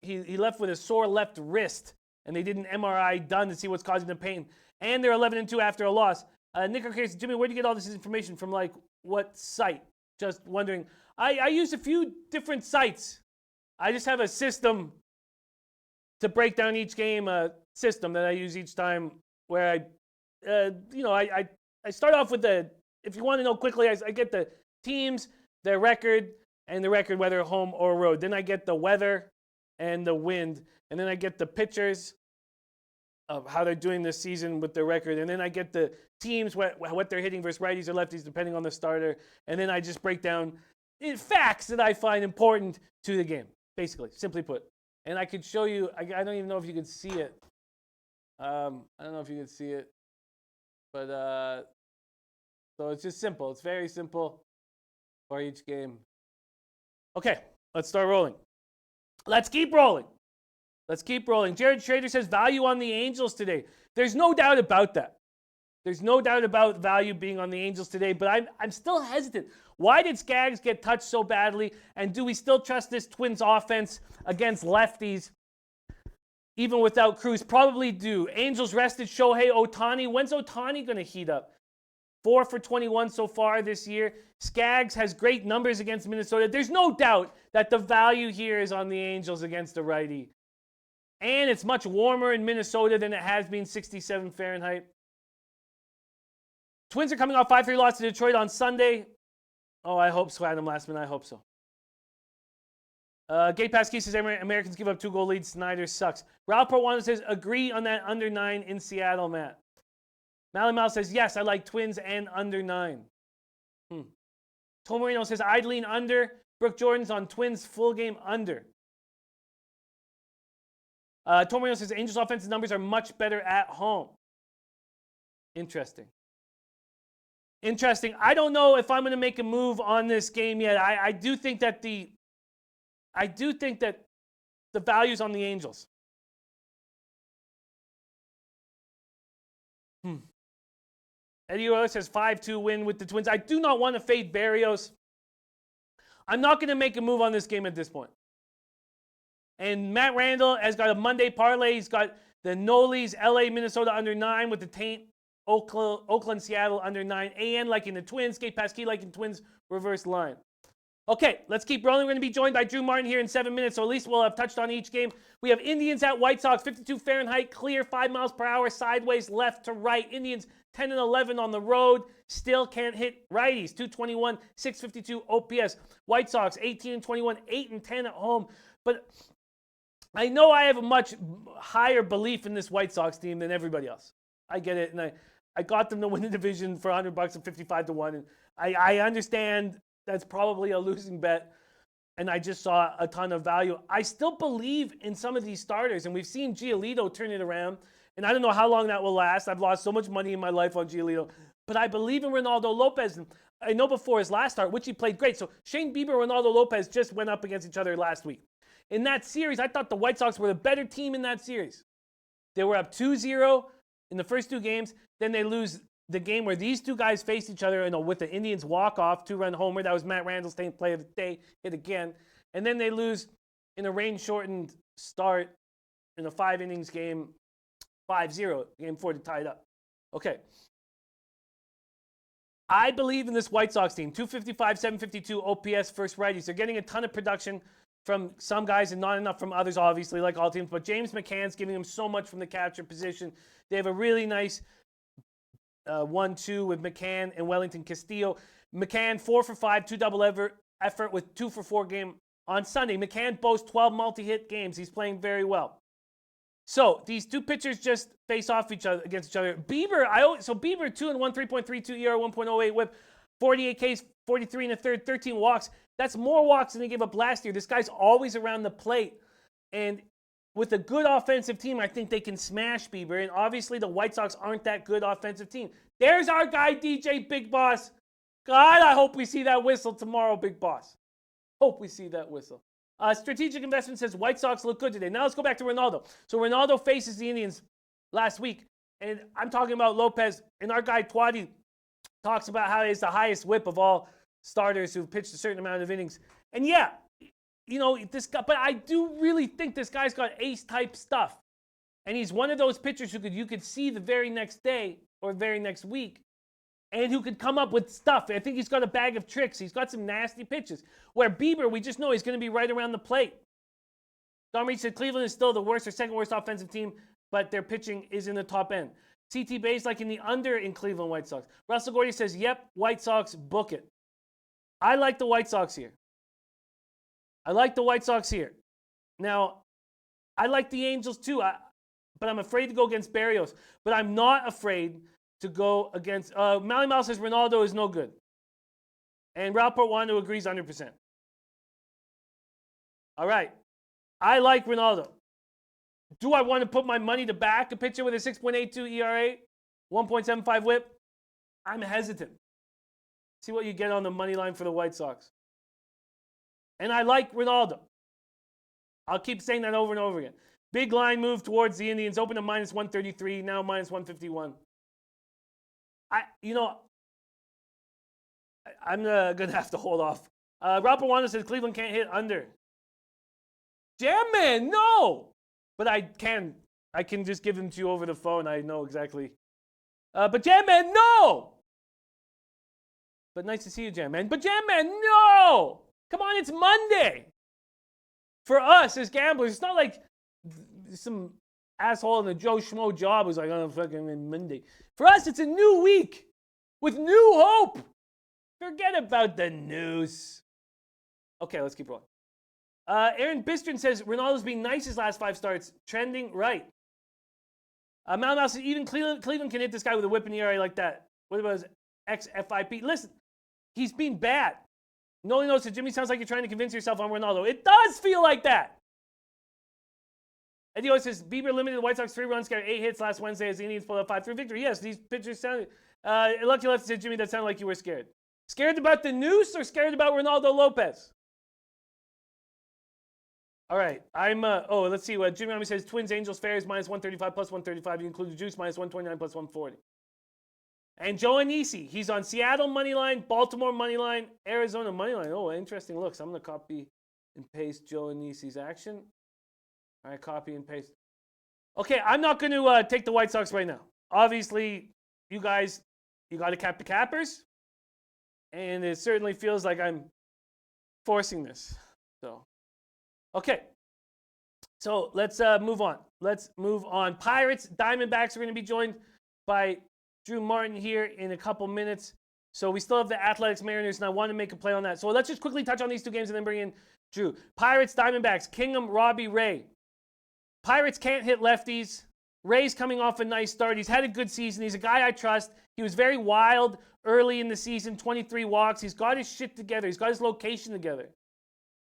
he left with a sore left wrist, and they did an MRI done to see what's causing the pain. And they're 11-2 after a loss. Nick says, Jimmy, where do you get all this information from? Like what site? Just wondering. I use a few different sites. I just have a system to break down each game. System that I use each time where I start off with if you want to know quickly, I get the teams, their record, and the record whether home or road. Then I get the weather and the wind, and then I get the pitchers of how they're doing this season with their record, and then I get the teams, what they're hitting versus righties or lefties depending on the starter, and then I just break down facts that I find important to the game, basically, simply put. And I could show you, I don't even know if you could see it. I don't know if you can see it, but so it's just simple. It's very simple for each game. Okay, let's start rolling. Let's keep rolling. Let's keep rolling. Jared Schrader says value on the Angels today. There's no doubt about that. There's no doubt about value being on the Angels today, but I'm still hesitant. Why did Skaggs get touched so badly, and do we still trust this Twins offense against lefties? Even without Cruz, probably do. Angels rested Shohei Ohtani. When's Ohtani going to heat up? 4 for 21 so far this year. Skaggs has great numbers against Minnesota. There's no doubt that the value here is on the Angels against the righty. And it's much warmer in Minnesota than it has been, 67 Fahrenheit. Twins are coming off 5-3 loss to Detroit on Sunday. Oh, I hope so, Adam Lastman. I hope so. Gate Pass Key says Americans give up 2-goal leads. Snyder sucks. Ralph Portwano says agree on that under 9 in Seattle, Matt. Mally Mal says yes, I like Twins and under 9. Tom Marino says I'd lean under. Brooke Jordan's on Twins full game under. Tom Marino says Angels offensive numbers are much better at home. Interesting. I don't know if I'm going to make a move on this game yet. I do think that the value's on the Angels. Eddie Oil says 5-2 win with the Twins. I do not want to fade Berrios. I'm not going to make a move on this game at this point. And Matt Randall has got a Monday parlay. He's got the Noli's LA, Minnesota under 9 with the taint. Oakland, Seattle under 9. AN liking the Twins. Gate Pass Key liking Twins reverse line. Okay, let's keep rolling. We're going to be joined by Drew Martin here in 7 minutes, so at least we'll have touched on each game. We have Indians at White Sox, 52 Fahrenheit, clear, 5 miles per hour, sideways, left to right. Indians 10-11 on the road, still can't hit righties. 221, 652 OPS. White Sox 18-21, 8-10 at home. But I know I have a much higher belief in this White Sox team than everybody else. I get it, and I got them to win the division for $100 and 55-1. And I understand that's probably a losing bet, and I just saw a ton of value. I still believe in some of these starters, and we've seen Giolito turn it around, and I don't know how long that will last. I've lost so much money in my life on Giolito, but I believe in Ronaldo Lopez. And I know before his last start, which he played great. So Shane Bieber and Ronaldo Lopez just went up against each other last week. In that series, I thought the White Sox were the better team in that series. They were up 2-0 in the first 2 games. Then they lose the game where these 2 guys faced each other with the Indians walk-off 2-run homer. That was Matt Randall's play of the day, hit again. And then they lose in a rain-shortened start in a 5-innings game, 5-0, game 4 to tie it up. Okay. I believe in this White Sox team. 255, 752 OPS first righties. They're getting a ton of production from some guys and not enough from others, obviously, like all teams. But James McCann's giving them so much from the catcher position. They have a really nice 1-2 with McCann and Wellington Castillo. McCann 4 for 5, 2 double effort with 2 for 4 game on Sunday. McCann boasts 12 multi-hit games. He's playing very well. So these two pitchers just face off against each other. Bieber, Bieber 2-1, 3.32 ERA, 1.08 WHIP, 48 Ks, 43 and a third, 13 walks. That's more walks than he gave up last year. This guy's always around the plate, and with a good offensive team, I think they can smash Bieber. And obviously, the White Sox aren't that good offensive team. There's our guy, DJ Big Boss. God, I hope we see that whistle tomorrow, Big Boss. Hope we see that whistle. Strategic Investment says White Sox look good today. Now let's go back to Ronaldo. So Ronaldo faces the Indians last week, and I'm talking about Lopez, and our guy Twadi talks about how he's the highest whip of all starters who've pitched a certain amount of innings. And yeah, this guy, but I do really think this guy's got ace-type stuff. And he's one of those pitchers you could see the very next day or very next week, and who could come up with stuff. I think he's got a bag of tricks. He's got some nasty pitches. Where Bieber, we just know he's going to be right around the plate. Don Reed said Cleveland is still the worst or second worst offensive team, but their pitching is in the top end. CT Bay's like in the under in Cleveland White Sox. Russell Gordy says, yep, White Sox, book it. I like the White Sox here. Now, I like the Angels too, but I'm afraid to go against Barrios. But I'm not afraid to go against... Mally Mal says Ronaldo is no good. And Ralph Portwando agrees 100%. All right. I like Ronaldo. Do I want to put my money to back a pitcher with a 6.82 ERA, 1.75 whip? I'm hesitant. See what you get on the money line for the White Sox. And I like Ronaldo. I'll keep saying that over and over again. Big line move towards the Indians. Open to minus 133, now minus 151. I'm going to have to hold off. Ralph Portwando says Cleveland can't hit under. Jam Man, no! But I can just give them to you over the phone. I know exactly. But Jam Man, no! But nice to see you, Jam Man. But Jam Man, no! Come on, it's Monday. For us as gamblers, it's not like some asshole in the Joe Schmo job who's like, oh, fucking Monday. For us, it's a new week with new hope. Forget about the news. Okay, let's keep rolling. Aaron Bistron says Ronaldo's been nice his last 5 starts, trending right. Mal Mal says even Cleveland can hit this guy with a whip in the area like that. What about his ex-FIP? Listen, he's been bad. Noli knows that Jimmy sounds like you're trying to convince yourself on Ronaldo. It does feel like that. Eddie always says Bieber limited the White Sox 3 runs, got 8 hits last Wednesday as the Indians pulled out 5-3 victory. Yes, these pitchers sounded. Lucky Left said Jimmy, that sounded like you were scared. Scared about the noose or scared about Ronaldo Lopez? All right, let's see. Jimmy Rami says Twins Angels fair is minus 135 plus 135. You include the juice minus 129 plus 140. And Joe Anisi, he's on Seattle money line, Baltimore money line, Arizona money line. Oh, interesting looks. I'm going to copy and paste Joe Anisi's action. All right, copy and paste. Okay, I'm not going to take the White Sox right now. Obviously, you got to cap the cappers. And it certainly feels like I'm forcing this. So, okay. So let's move on. Pirates, Diamondbacks are going to be joined by Drew Martin here in a couple minutes. So we still have the Athletics Mariners, and I want to make a play on that. So let's just quickly touch on these two games and then bring in Drew. Pirates, Diamondbacks, Kingham, Robbie Ray. Pirates can't hit lefties. Ray's coming off a nice start. He's had a good season. He's a guy I trust. He was very wild early in the season, 23 walks. He's got his shit together. He's got his location together.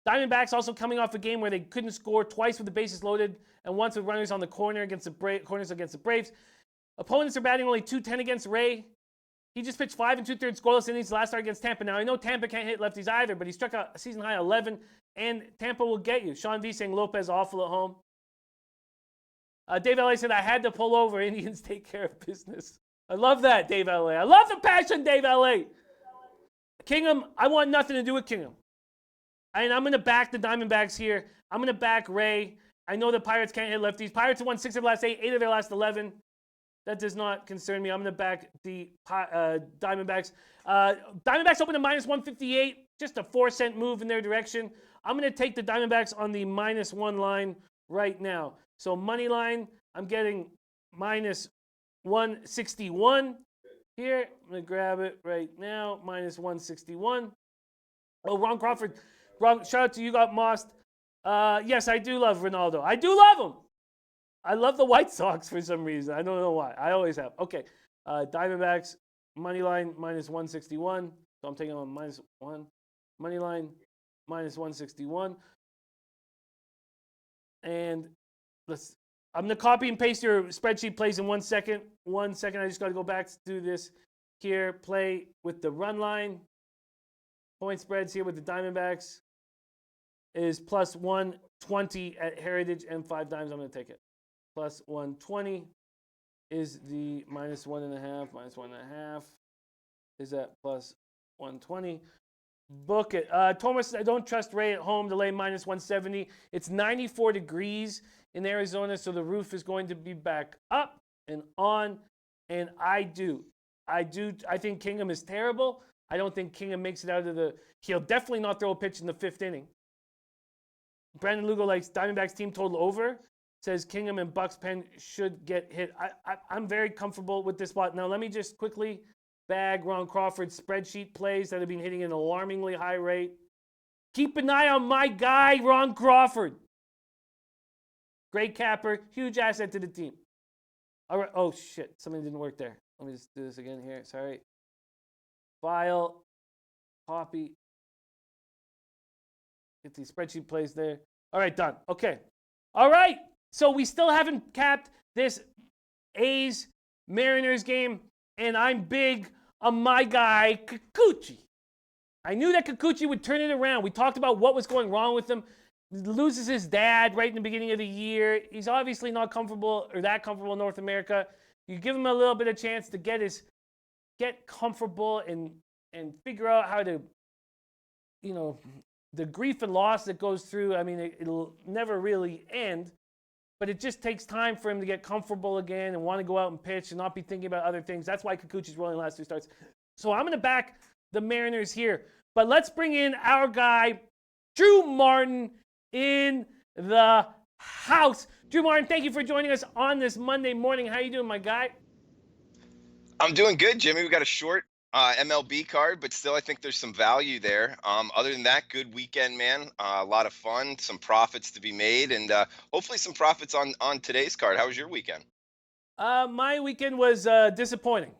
Diamondbacks also coming off a game where they couldn't score, twice with the bases loaded and once with runners on the corners against the Braves. Opponents are batting only .210 against Ray. He just pitched 5 2/3 scoreless innings last start against Tampa. Now, I know Tampa can't hit lefties either, but he struck a season-high 11, and Tampa will get you. Sean V saying Lopez awful at home. Dave L.A. said, I had to pull over. Indians take care of business. I love that, Dave L.A. I love the passion, Dave L.A. Kingham, I want nothing to do with Kingham. And I'm going to back the Diamondbacks here. I'm going to back Ray. I know the Pirates can't hit lefties. Pirates have won 6 of their last 8, 8 of their last 11. That does not concern me. I'm going to back the Diamondbacks. Diamondbacks open to minus 158. Just a 4-cent move in their direction. I'm going to take the Diamondbacks on the -1 line right now. So money line, I'm getting minus 161 here. I'm going to grab it right now. Minus 161. Oh, Ron Crawford. Shout out to you, got mossed. Yes, I do love Ronaldo. I do love him. I love the White Sox for some reason. I don't know why. I always have. Okay. Diamondbacks, money line minus 161. So I'm taking on minus 1. Money line minus 161. And I'm going to copy and paste your spreadsheet plays in 1 second. 1 second. I just got to go back to do this here. Play with the run line. Point spreads here with the Diamondbacks is plus 120 at Heritage and 5 dimes. I'm going to take it. Plus 120 is the minus 1.5. Minus 1.5 is at plus 120. Book it. Thomas, I don't trust Ray at home to lay minus 170. It's 94 degrees in Arizona, so the roof is going to be back up and on. And I think Kingham is terrible. I don't think Kingham makes it out of the. He'll definitely not throw a pitch in the 5th inning. Brandon Lugo likes Diamondbacks team total over. Says Kingham and Bucks pen should get hit. I'm very comfortable with this spot. Now let me just quickly bag Ron Crawford's spreadsheet plays that have been hitting an alarmingly high rate. Keep an eye on my guy, Ron Crawford. Great capper, huge asset to the team. All right. Oh shit, something didn't work there. Let me just do this again here. Sorry. File, copy. Get these spreadsheet plays there. All right, done. Okay. All right. So we still haven't capped this A's Mariners game, and I'm big on my guy, Kikuchi. I knew that Kikuchi would turn it around. We talked about what was going wrong with him. He loses his dad right in the beginning of the year. He's obviously not comfortable or that comfortable in North America. You give him a little bit of chance to get comfortable and figure out how to, the grief and loss that goes through. I mean, it'll never really end, but it just takes time for him to get comfortable again and want to go out and pitch and not be thinking about other things. That's why Kikuchi's rolling last 2 starts. So I'm going to back the Mariners here. But let's bring in our guy, Drew Martin, in the house. Drew Martin, thank you for joining us on this Monday morning. How you doing, my guy? I'm doing good, Jimmy. We got a short MLB card, but still I think there's some value there. Other than that, good weekend, man. A lot of fun, some profits to be made, and hopefully some profits on today's card. How was your weekend? My weekend was disappointing.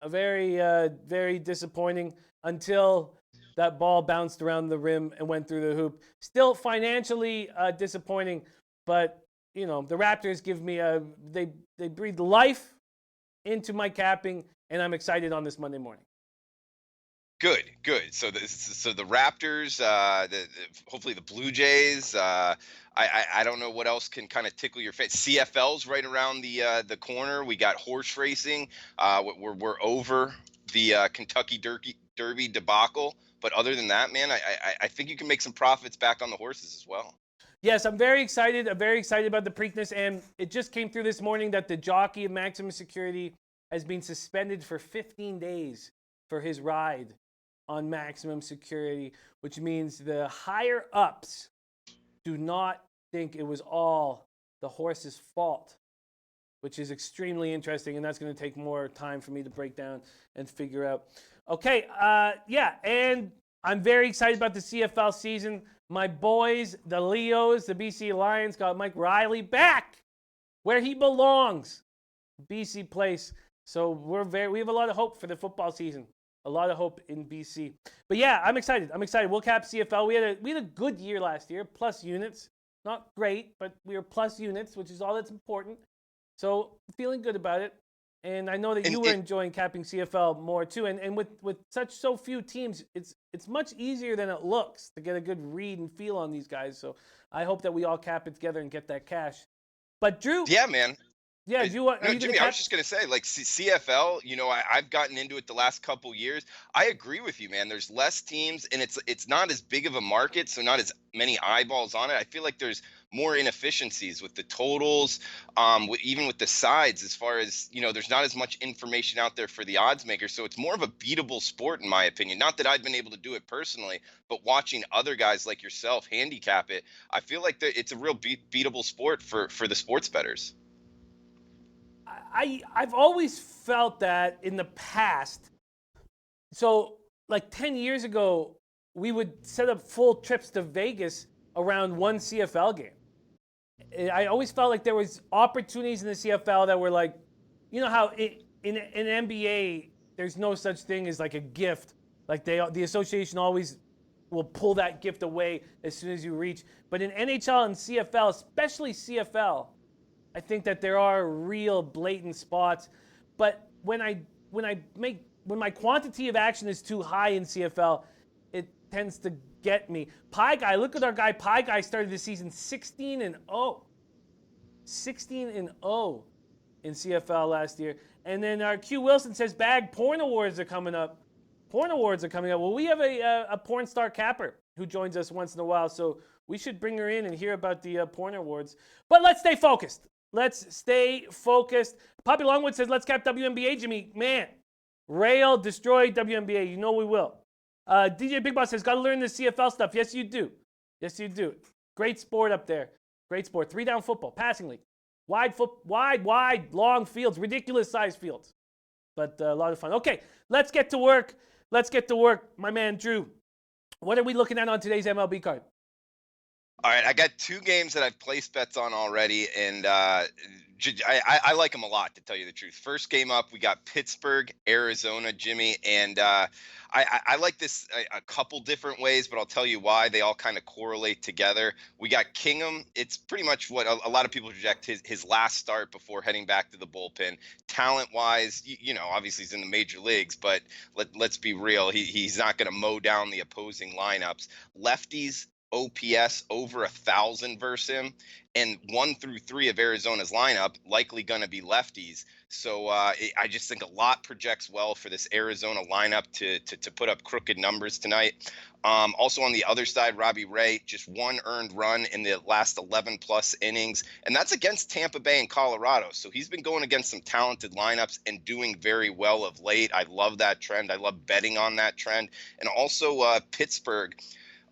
Very disappointing until that ball bounced around the rim and went through the hoop. Still financially disappointing, but the Raptors give me they breathe life into my capping, and I'm excited on this Monday morning. Good. So the Raptors, hopefully the Blue Jays. I don't know what else can kind of tickle your face. CFL's right around the corner. We got horse racing. We're over the Kentucky Derby debacle. But other than that, man, I think you can make some profits back on the horses as well. Yes, I'm very excited. I'm very excited about the Preakness, and it just came through this morning that the jockey of Maximum Security has been suspended for 15 days for his ride on Maximum Security, which means the higher ups do not think it was all the horse's fault, which is extremely interesting, and that's going to take more time for me to break down and figure out. Okay, and I'm very excited about the CFL season. My boys, the Leos, the BC Lions, got Mike Riley back where he belongs, BC Place. So we have a lot of hope for the football season. A lot of hope in BC. But yeah, I'm excited. We'll cap CFL. We had a good year last year, plus units. Not great, but we were plus units, which is all that's important. So feeling good about it. And I know that you were enjoying capping CFL more too. And with so few teams, it's much easier than it looks to get a good read and feel on these guys. So I hope that we all cap it together and get that cash. But Drew, yeah, man. Yeah, Jimmy, I was just gonna say, like CFL. I've gotten into it the last couple years. I agree with you, man. There's less teams, and it's not as big of a market, so not as many eyeballs on it. I feel like there's more inefficiencies with the totals, even with the sides. As far as there's not as much information out there for the odds makers, so it's more of a beatable sport, in my opinion. Not that I've been able to do it personally, but watching other guys like yourself handicap it, I feel like it's a real beatable sport for the sports bettors. I've always felt that in the past. So like 10 years ago, we would set up full trips to Vegas around one CFL game. I always felt like there was opportunities in the CFL that were like, you know how in NBA there's no such thing as like a gift. Like the association always will pull that gift away as soon as you reach. But in NHL and CFL, especially CFL, I think that there are real blatant spots. But when my quantity of action is too high in CFL, it tends to get me. Pie Guy, look at our guy. Pie Guy started the season 16-0. 16-0 in CFL last year. And then our Q Wilson says, Bag, porn awards are coming up. Porn awards are coming up. Well, we have a porn star capper who joins us once in a while, so we should bring her in and hear about the porn awards. But let's stay focused. Let's stay focused. Poppy Longwood says, let's cap WNBA, Jimmy. Man, rail, destroy WNBA. You know we will. DJ Big Boss says, got to learn the CFL stuff. Yes, you do. Yes, you do. Great sport up there. Great sport. 3-down football, passing league. Wide, long fields, ridiculous size fields. But a lot of fun. Okay, let's get to work. My man, Drew. What are we looking at on today's MLB card? All right, I got 2 games that I've placed bets on already, and I like them a lot, to tell you the truth. First game up, we got Pittsburgh, Arizona, Jimmy, and I like this a couple different ways, but I'll tell you why. They all kind of correlate together. We got Kingham. It's pretty much what a lot of people project his last start before heading back to the bullpen. Talent-wise, you know, obviously he's in the major leagues, but let's be real. He's not going to mow down the opposing lineups. Lefties, OPS over 1,000 versus him, and 1 through 3 of Arizona's lineup likely going to be lefties. So I just think a lot projects well for this Arizona lineup to put up crooked numbers tonight. Also on the other side, Robbie Ray, just 1 earned run in the last 11 plus innings, and that's against Tampa Bay and Colorado. So he's been going against some talented lineups and doing very well of late. I love that trend. I love betting on that trend. And also Pittsburgh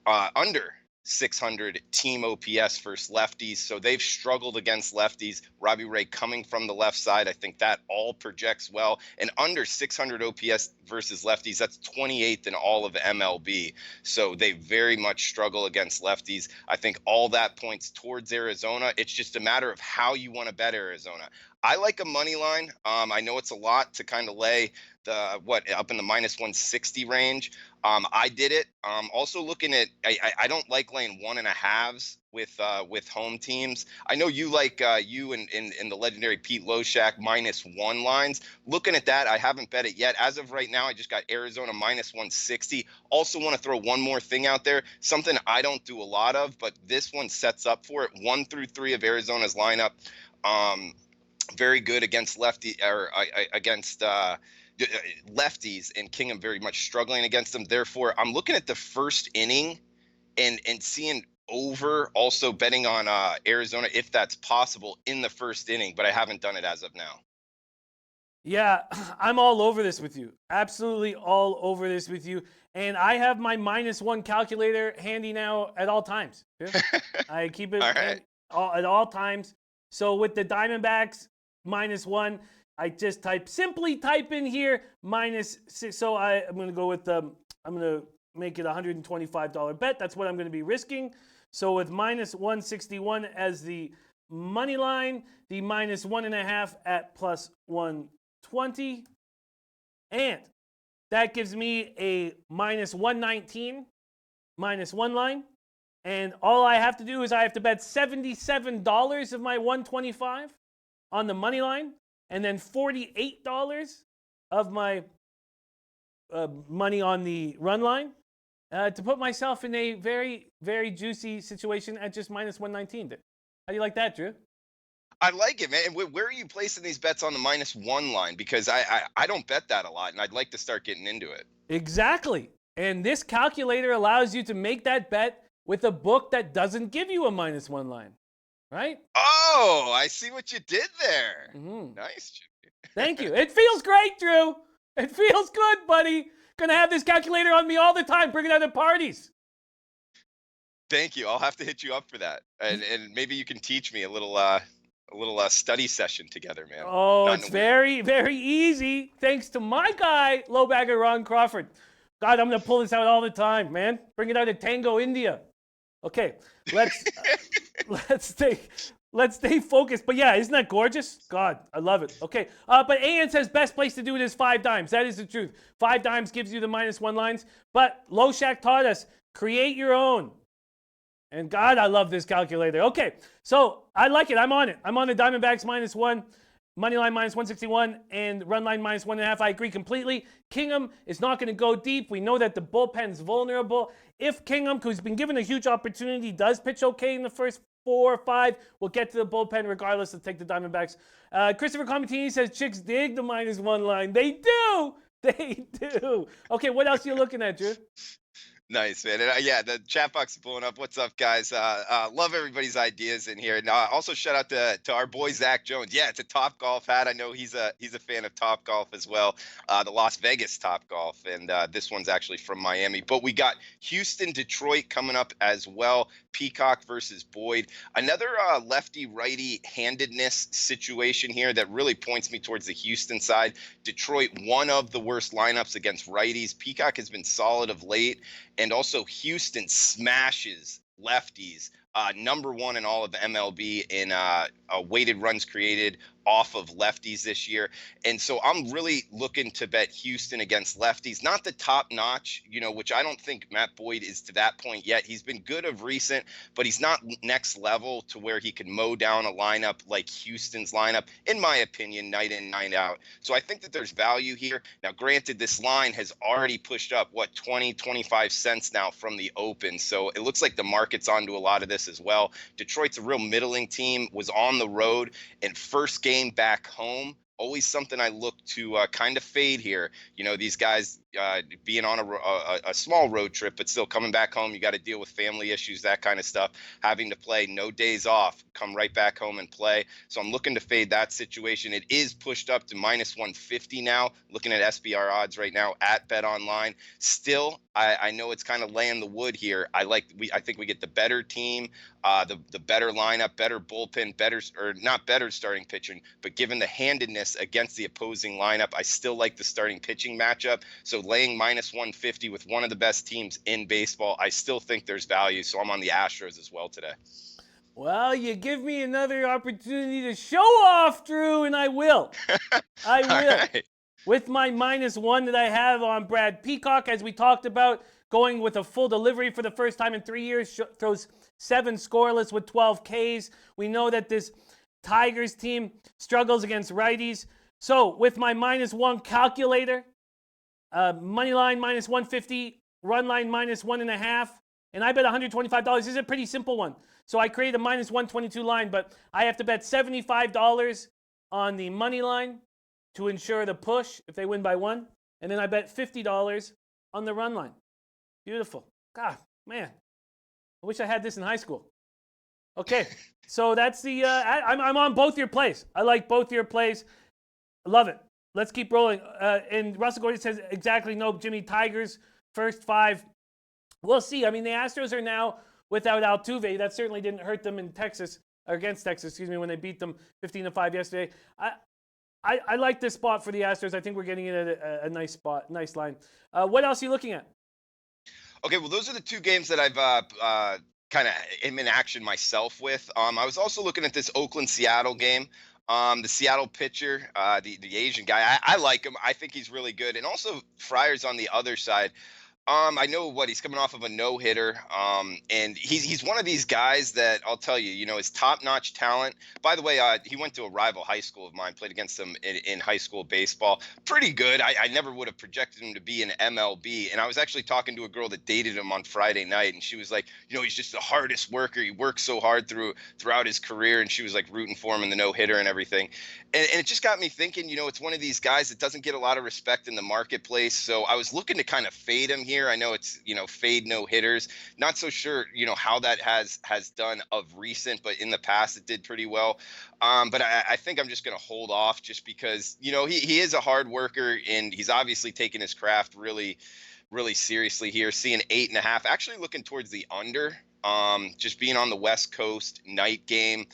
under 600 team OPS versus lefties. So they've struggled against lefties. Robbie Ray coming from the left side, I think that all projects well. And under 600 OPS versus lefties, that's 28th in all of MLB. So they very much struggle against lefties. I think all that points towards Arizona. It's just a matter of how you want to bet Arizona. I like a money line. I know it's a lot to kind of lay up in the minus 160 range. I did it. Also looking at, I don't like laying 1.5s with home teams. I know you like you and the legendary Pete Loshak -1 lines. Looking at that, I haven't bet it yet. As of right now, I just got Arizona minus 160. Also want to throw one more thing out there, something I don't do a lot of, but this one sets up for it. 1 through 3 of Arizona's lineup. Very good against against lefties, and Kingham very much struggling against them. Therefore, I'm looking at the first inning and seeing over, also betting on Arizona if that's possible in the first inning, but I haven't done it as of now. Yeah, I'm all over this with you. Absolutely all over this with you. And I have my -1 calculator handy now at all times. I keep it at all times. So with the Diamondbacks, -1, I just simply type in here -6. So I'm going to go with I'm going to make it a $125 bet. That's what I'm going to be risking. So with -161 as the money line, the -1.5 at +120. And that gives me a -119 -1 line. And all I have to do is I have to bet $77 of my $125 on the money line, and then $48 of my money on the run line to put myself in a very, very juicy situation at just -119. How do you like that, Drew? I like it, man. And where are you placing these bets on the -1 line? Because I don't bet that a lot, and I'd like to start getting into it. Exactly. And this calculator allows you to make that bet with a book that doesn't give you a -1 line, right? Oh, I see what you did there. Mm-hmm. Nice, Jimmy. Thank you. It feels great, Drew. It feels good, buddy. Gonna have this calculator on me all the time. Bring it out at parties. Thank you. I'll have to hit you up for that, and maybe you can teach me a little study session together, man. Oh, it's very, very easy. Thanks to my guy, low bagger Ron Crawford. God, I'm gonna pull this out all the time, man. Bring it out at Tango, India. Okay, let's let's stay focused. But yeah, isn't that gorgeous? God, I love it. Okay, but AN says best place to do it is 5 dimes. That is the truth. 5 dimes gives you the -1 lines. But Loshak taught us, create your own. And God, I love this calculator. Okay, so I like it. I'm on it. I'm on the Diamondbacks -1, money line -161, and run line -1.5. I agree completely. Kingham is not going to go deep. We know that the bullpen's vulnerable. If Kingham, who's been given a huge opportunity, does pitch okay in the first 4 or 5, we'll get to the bullpen regardless. Let's take the Diamondbacks. Christopher Comatini says Chicks dig the -1 line. They do. They do. Okay, what else are you looking at, Drew? Nice, man. And yeah, the chat box is blowing up. What's up, guys? Love everybody's ideas in here. And also shout out to our boy Zach Jones. Yeah, it's a Top Golf hat. I know he's a fan of Top Golf as well. The Las Vegas Top Golf, and this one's actually from Miami. But we got Houston, Detroit coming up as well. Peacock versus Boyd. Another lefty-righty handedness situation here that really points me towards the Houston side. Detroit, one of the worst lineups against righties. Peacock has been solid of late. And also Houston smashes lefties, #1 in all of MLB in weighted runs created off of lefties this year. And so I'm really looking to bet Houston against lefties, not the top notch, which I don't think Matt Boyd is to that point yet. He's been good of recent, but he's not next level to where he can mow down a lineup like Houston's lineup, in my opinion, night in, night out. So I think that there's value here. Now, granted, this line has already pushed up, 20, 25 cents now from the open. So it looks like the market's onto a lot of this as well. Detroit's a real middling team, was on the road, and first game back home, always something I look to kind of fade here. These guys being on a small road trip, but still coming back home, you got to deal with family issues, that kind of stuff, having to play, no days off, come right back home and play. So I'm looking to fade that situation. It is pushed up to -150 now, looking at SBR odds right now at Bet Online. Still, I know it's kind of laying the wood here. I think we get the better team, the better lineup, better bullpen, not better starting pitching, but given the handedness against the opposing lineup, I still like the starting pitching matchup. So laying -150 with one of the best teams in baseball, I still think there's value. So I'm on the Astros as well today. Well, you give me another opportunity to show off, Drew, and I will. I will. Right. With my -1 that I have on Brad Peacock, as we talked about, going with a full delivery for the first time in 3 years, throws 7 scoreless with 12 Ks. We know that this Tigers team struggles against righties. So with my -1 calculator, money line -150, run line -1.5, and I bet $125. This is a pretty simple one. So I create a -122 line, but I have to bet $75 on the money line to ensure the push if they win by 1, and then I bet $50 on the run line. Beautiful. God, man, I wish I had this in high school. Okay, so that's the. I'm on both your plays. I like both your plays. Love it. Let's keep rolling. And Russell Gordon says exactly no, Jimmy. Tigers first 5. We'll see. I mean, the Astros are now without Altuve. That certainly didn't hurt them in Texas, or against Texas, when they beat them 15-5 yesterday. I like this spot for the Astros. I think we're getting in a nice spot, nice line. What else are you looking at? Okay, well, those are the 2 games that I've kind of am in action myself with. I was also looking at this Oakland-Seattle game. The Seattle pitcher, the Asian guy, I like him. I think he's really good. And also Friars on the other side. I know he's coming off of a no-hitter, and he's one of these guys that I'll tell you, his top-notch talent. By the way, he went to a rival high school of mine, played against him in high school baseball. Pretty good. I never would have projected him to be in MLB, and I was actually talking to a girl that dated him on Friday night, and she was like, he's just the hardest worker. He works so hard throughout his career, and she was like rooting for him in the no-hitter and everything. And it just got me thinking, it's one of these guys that doesn't get a lot of respect in the marketplace. So I was looking to kind of fade him here. I know it's, fade no hitters. Not so sure, how that has done of recent, but in the past it did pretty well. But I think I'm just going to hold off just because, he is a hard worker, and he's obviously taken his craft really, really seriously here. Seeing 8.5, actually looking towards the under, just being on the West Coast night game.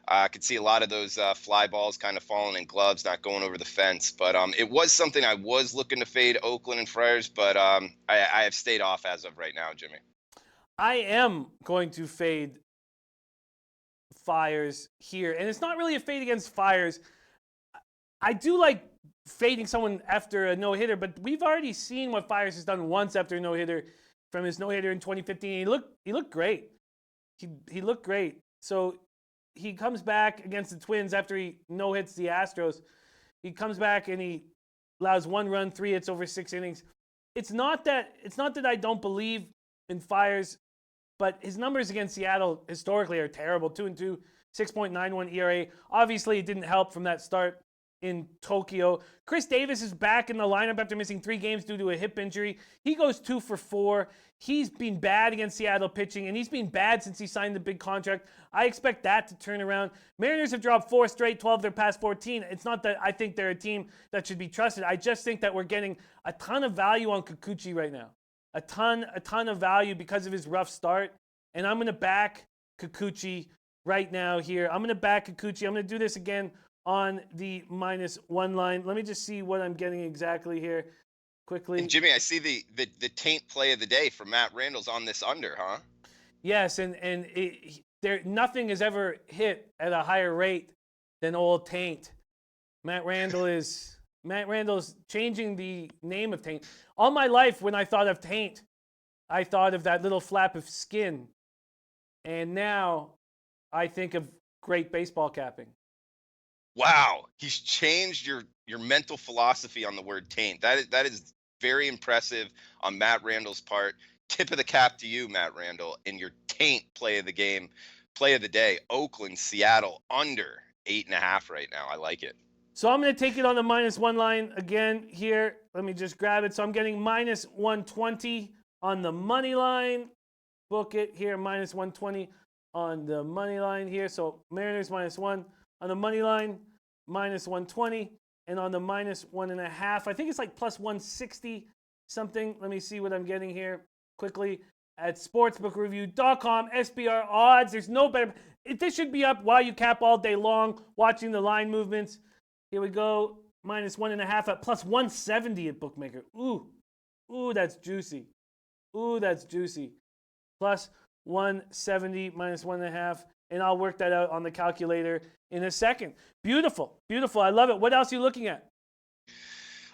I could see a lot of those fly balls kind of falling in gloves, not going over the fence. But it was something I was looking to fade Oakland and Friars, but I have stayed off as of right now, Jimmy. I am going to fade Fires here. And it's not really a fade against Fires. I do like fading someone after a no-hitter, but we've already seen what Fires has done once after a no-hitter from his no-hitter in 2015. He looked great. He looked great. So he comes back against the Twins after he no-hits the Astros. He comes back and he allows 1 run, 3 hits over 6 innings. It's not that I don't believe in Fires, but his numbers against Seattle historically are terrible. 2-2, 6.91 ERA. Obviously, it didn't help from that start in Tokyo. Chris Davis is back in the lineup after missing 3 games due to a hip injury. He goes 2 for 4. He's been bad against Seattle pitching, and he's been bad since he signed the big contract. I expect that to turn around. Mariners have dropped 4 straight, 12 of their past 14. It's not that I think they're a team that should be trusted. I just think that we're getting a ton of value on Kikuchi right now. A ton of value because of his rough start. And I'm going to back Kikuchi right now here. I'm going to back Kikuchi. I'm going to do this again on the -1 line. Let me just see what I'm getting exactly here quickly. And Jimmy, I see the taint play of the day from Matt Randall's on this under, huh? Yes, and nothing has ever hit at a higher rate than old Taint. Matt Randall's changing the name of Taint. All my life, when I thought of Taint, I thought of that little flap of skin. And now I think of great baseball capping. Wow, he's changed your mental philosophy on the word taint. That is very impressive on Matt Randall's part. Tip of the cap to you, Matt Randall, in your taint play of the day. Oakland, Seattle, under 8.5 right now. I like it. So I'm going to take it on the -1 line again here. Let me just grab it. So I'm getting -120 on the money line. Book it here, -120 on the money line here. So Mariners -1 on the money line, -120, and on the -1.5. I think it's like +160 something. Let me see what I'm getting here quickly at sportsbookreview.com. SBR odds. There's no better. This should be up while you cap all day long, watching the line movements. Here we go. -1.5 at +170 at Bookmaker. Ooh, that's juicy. +170 -1.5. And I'll work that out on the calculator in a second. Beautiful. I love it. What else are you looking at?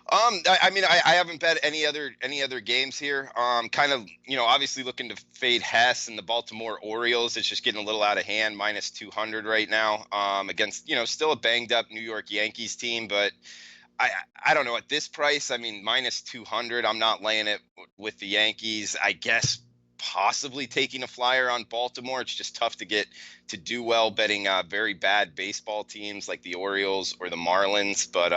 I mean, I haven't bet any other games here. Kind of, obviously looking to fade Hess and the Baltimore Orioles. It's just getting a little out of hand, -200 right now. Against, still a banged up New York Yankees team, but I don't know at this price. I mean, -200. I'm not laying it with the Yankees. I guess possibly taking a flyer on Baltimore. It's just tough to do well betting very bad baseball teams like the Orioles or the Marlins. But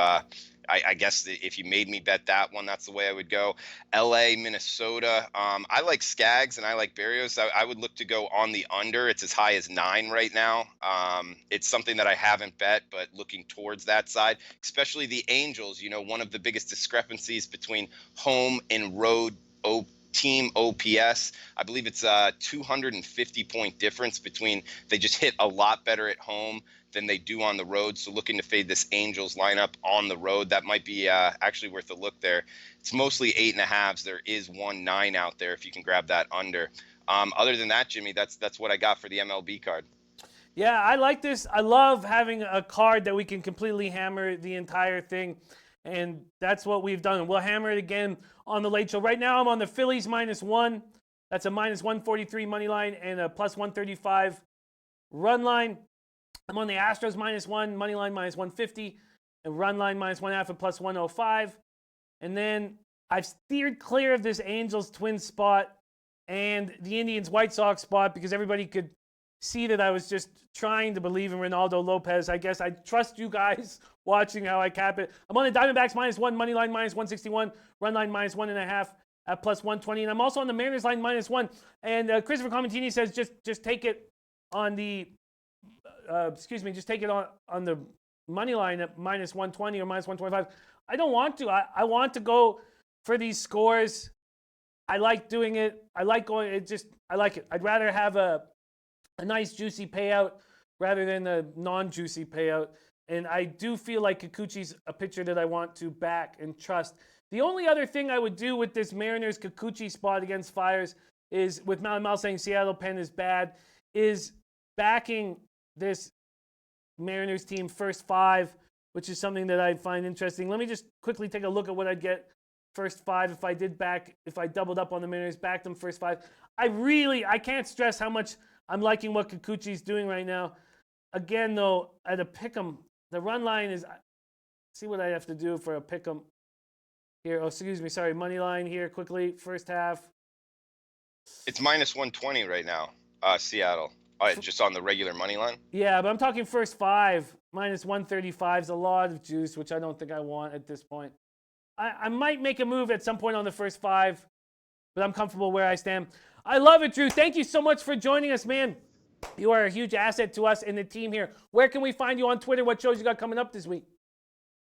I guess if you made me bet that one, that's the way I would go. LA, Minnesota. I like Skaggs and I like Berrios. I would look to go on the under. It's as high as 9 right now. It's something that I haven't bet, but looking towards that side, especially the Angels, one of the biggest discrepancies between home and road team OPS. I believe it's a 250-point difference between they just hit a lot better at home than they do on the road. So looking to fade this Angels lineup on the road, that might be actually worth a look there. It's mostly 8.5s. There is 1.9 out there if you can grab that under. Other than that, Jimmy, that's what I got for the MLB card. Yeah, I like this. I love having a card that we can completely hammer the entire thing. And that's what we've done. We'll hammer it again on the late show. Right now, I'm on the Phillies -1. That's a -143 money line and a +135 run line. I'm on the Astros -1, money line -150, and run line -1.5 at +105. And then I've steered clear of this Angels Twins spot and the Indians White Sox spot because everybody could see that I was just trying to believe in Ronaldo Lopez. I guess I trust you guys watching how I cap it. I'm on the Diamondbacks -1, money line -161, run line -1.5 at +120. And I'm also on the Mariners line -1. And Christopher Comentini says just take it on the, just take it on the money line at -120 or -125. I don't want to. I want to go for these scores. I like doing it. I like going, I like it. I'd rather have a nice juicy payout rather than a non-juicy payout. And I do feel like Kikuchi's a pitcher that I want to back and trust. The only other thing I would do with this Mariners Kikuchi spot against Fires is, with Mal saying Seattle pen is bad, is backing this Mariners team first 5, which is something that I find interesting. Let me just quickly take a look at what I'd get first 5 if I doubled up on the Mariners, backed them first 5. I can't stress how much I'm liking what Kikuchi's doing right now. Again, though, at a pick'em, the run line is, see what I have to do for a pick'em here. Oh, excuse me, sorry, money line here quickly, first half. It's minus 120 right now, Seattle. Just on the regular money line? Yeah, but I'm talking first 5. Minus 135 is a lot of juice, which I don't think I want at this point. I might make a move at some point on the first 5, but I'm comfortable where I stand. I love it, Drew. Thank you so much for joining us, man. You are a huge asset to us and the team here. Where can we find you on Twitter? What shows you got coming up this week?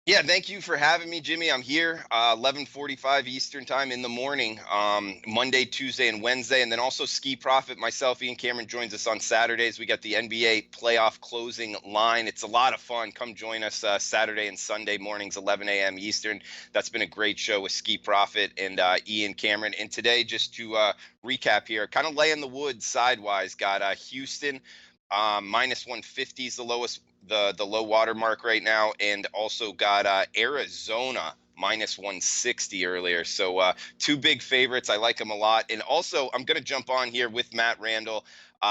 Yeah, thank you for having me, Jimmy. I'm here 11:45 Eastern time in the morning, Monday, Tuesday, and Wednesday. And then also Ski Profit, myself, Ian Cameron, joins us on Saturdays. We got the NBA playoff closing line. It's a lot of fun. Come join us Saturday and Sunday mornings, 11 a.m. Eastern. That's been a great show with Ski Profit and Ian Cameron. And today, just to recap here, kind of laying the wood sidewise, got Houston minus 150 is the lowest. The low water mark right now, and also got Arizona minus 160 earlier. So 2 big favorites. I like them a lot. And also, I'm going to jump on here with Matt Randall,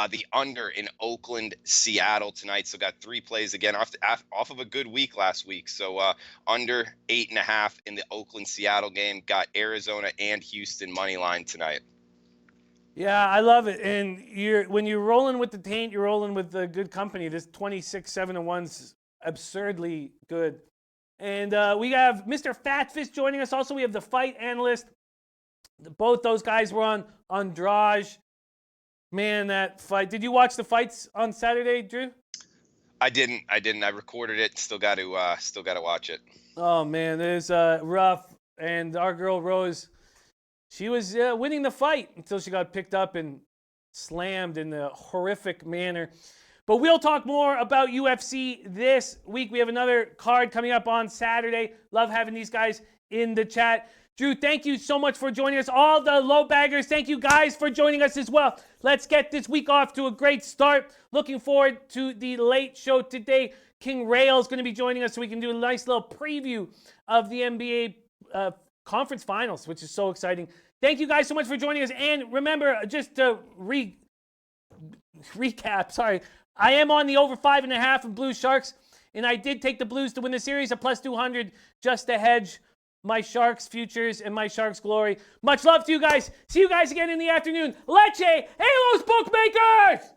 the under in Oakland, Seattle tonight. So got 3 plays again off of a good week last week. So under 8.5 in the Oakland, Seattle game. Got Arizona and Houston money line tonight. Yeah, I love it. And when you're rolling with the taint, you're rolling with the good company. This 26-7-1's absurdly good. And we have Mr. Fatfish joining us. Also, we have the fight analyst. Both those guys were on Andrade. Man, that fight. Did you watch the fights on Saturday, Drew? I didn't. I recorded it. Still got to watch it. Oh man, it was rough. And our girl Rose, she was winning the fight until she got picked up and slammed in a horrific manner. But we'll talk more about UFC this week. We have another card coming up on Saturday. Love having these guys in the chat. Drew, thank you so much for joining us. All the low baggers, thank you guys for joining us as well. Let's get this week off to a great start. Looking forward to the late show today. King Rail is going to be joining us so we can do a nice little preview of the NBA conference finals, which is so exciting. Thank you guys so much for joining us. And remember, just to recap, sorry, I am on the over 5.5 in Blues Sharks, and I did take the Blues to win the series at plus 200 just to hedge my Sharks futures and my Sharks glory. Much love to you guys. See you guys again in the afternoon. Leche, Halos Bookmakers!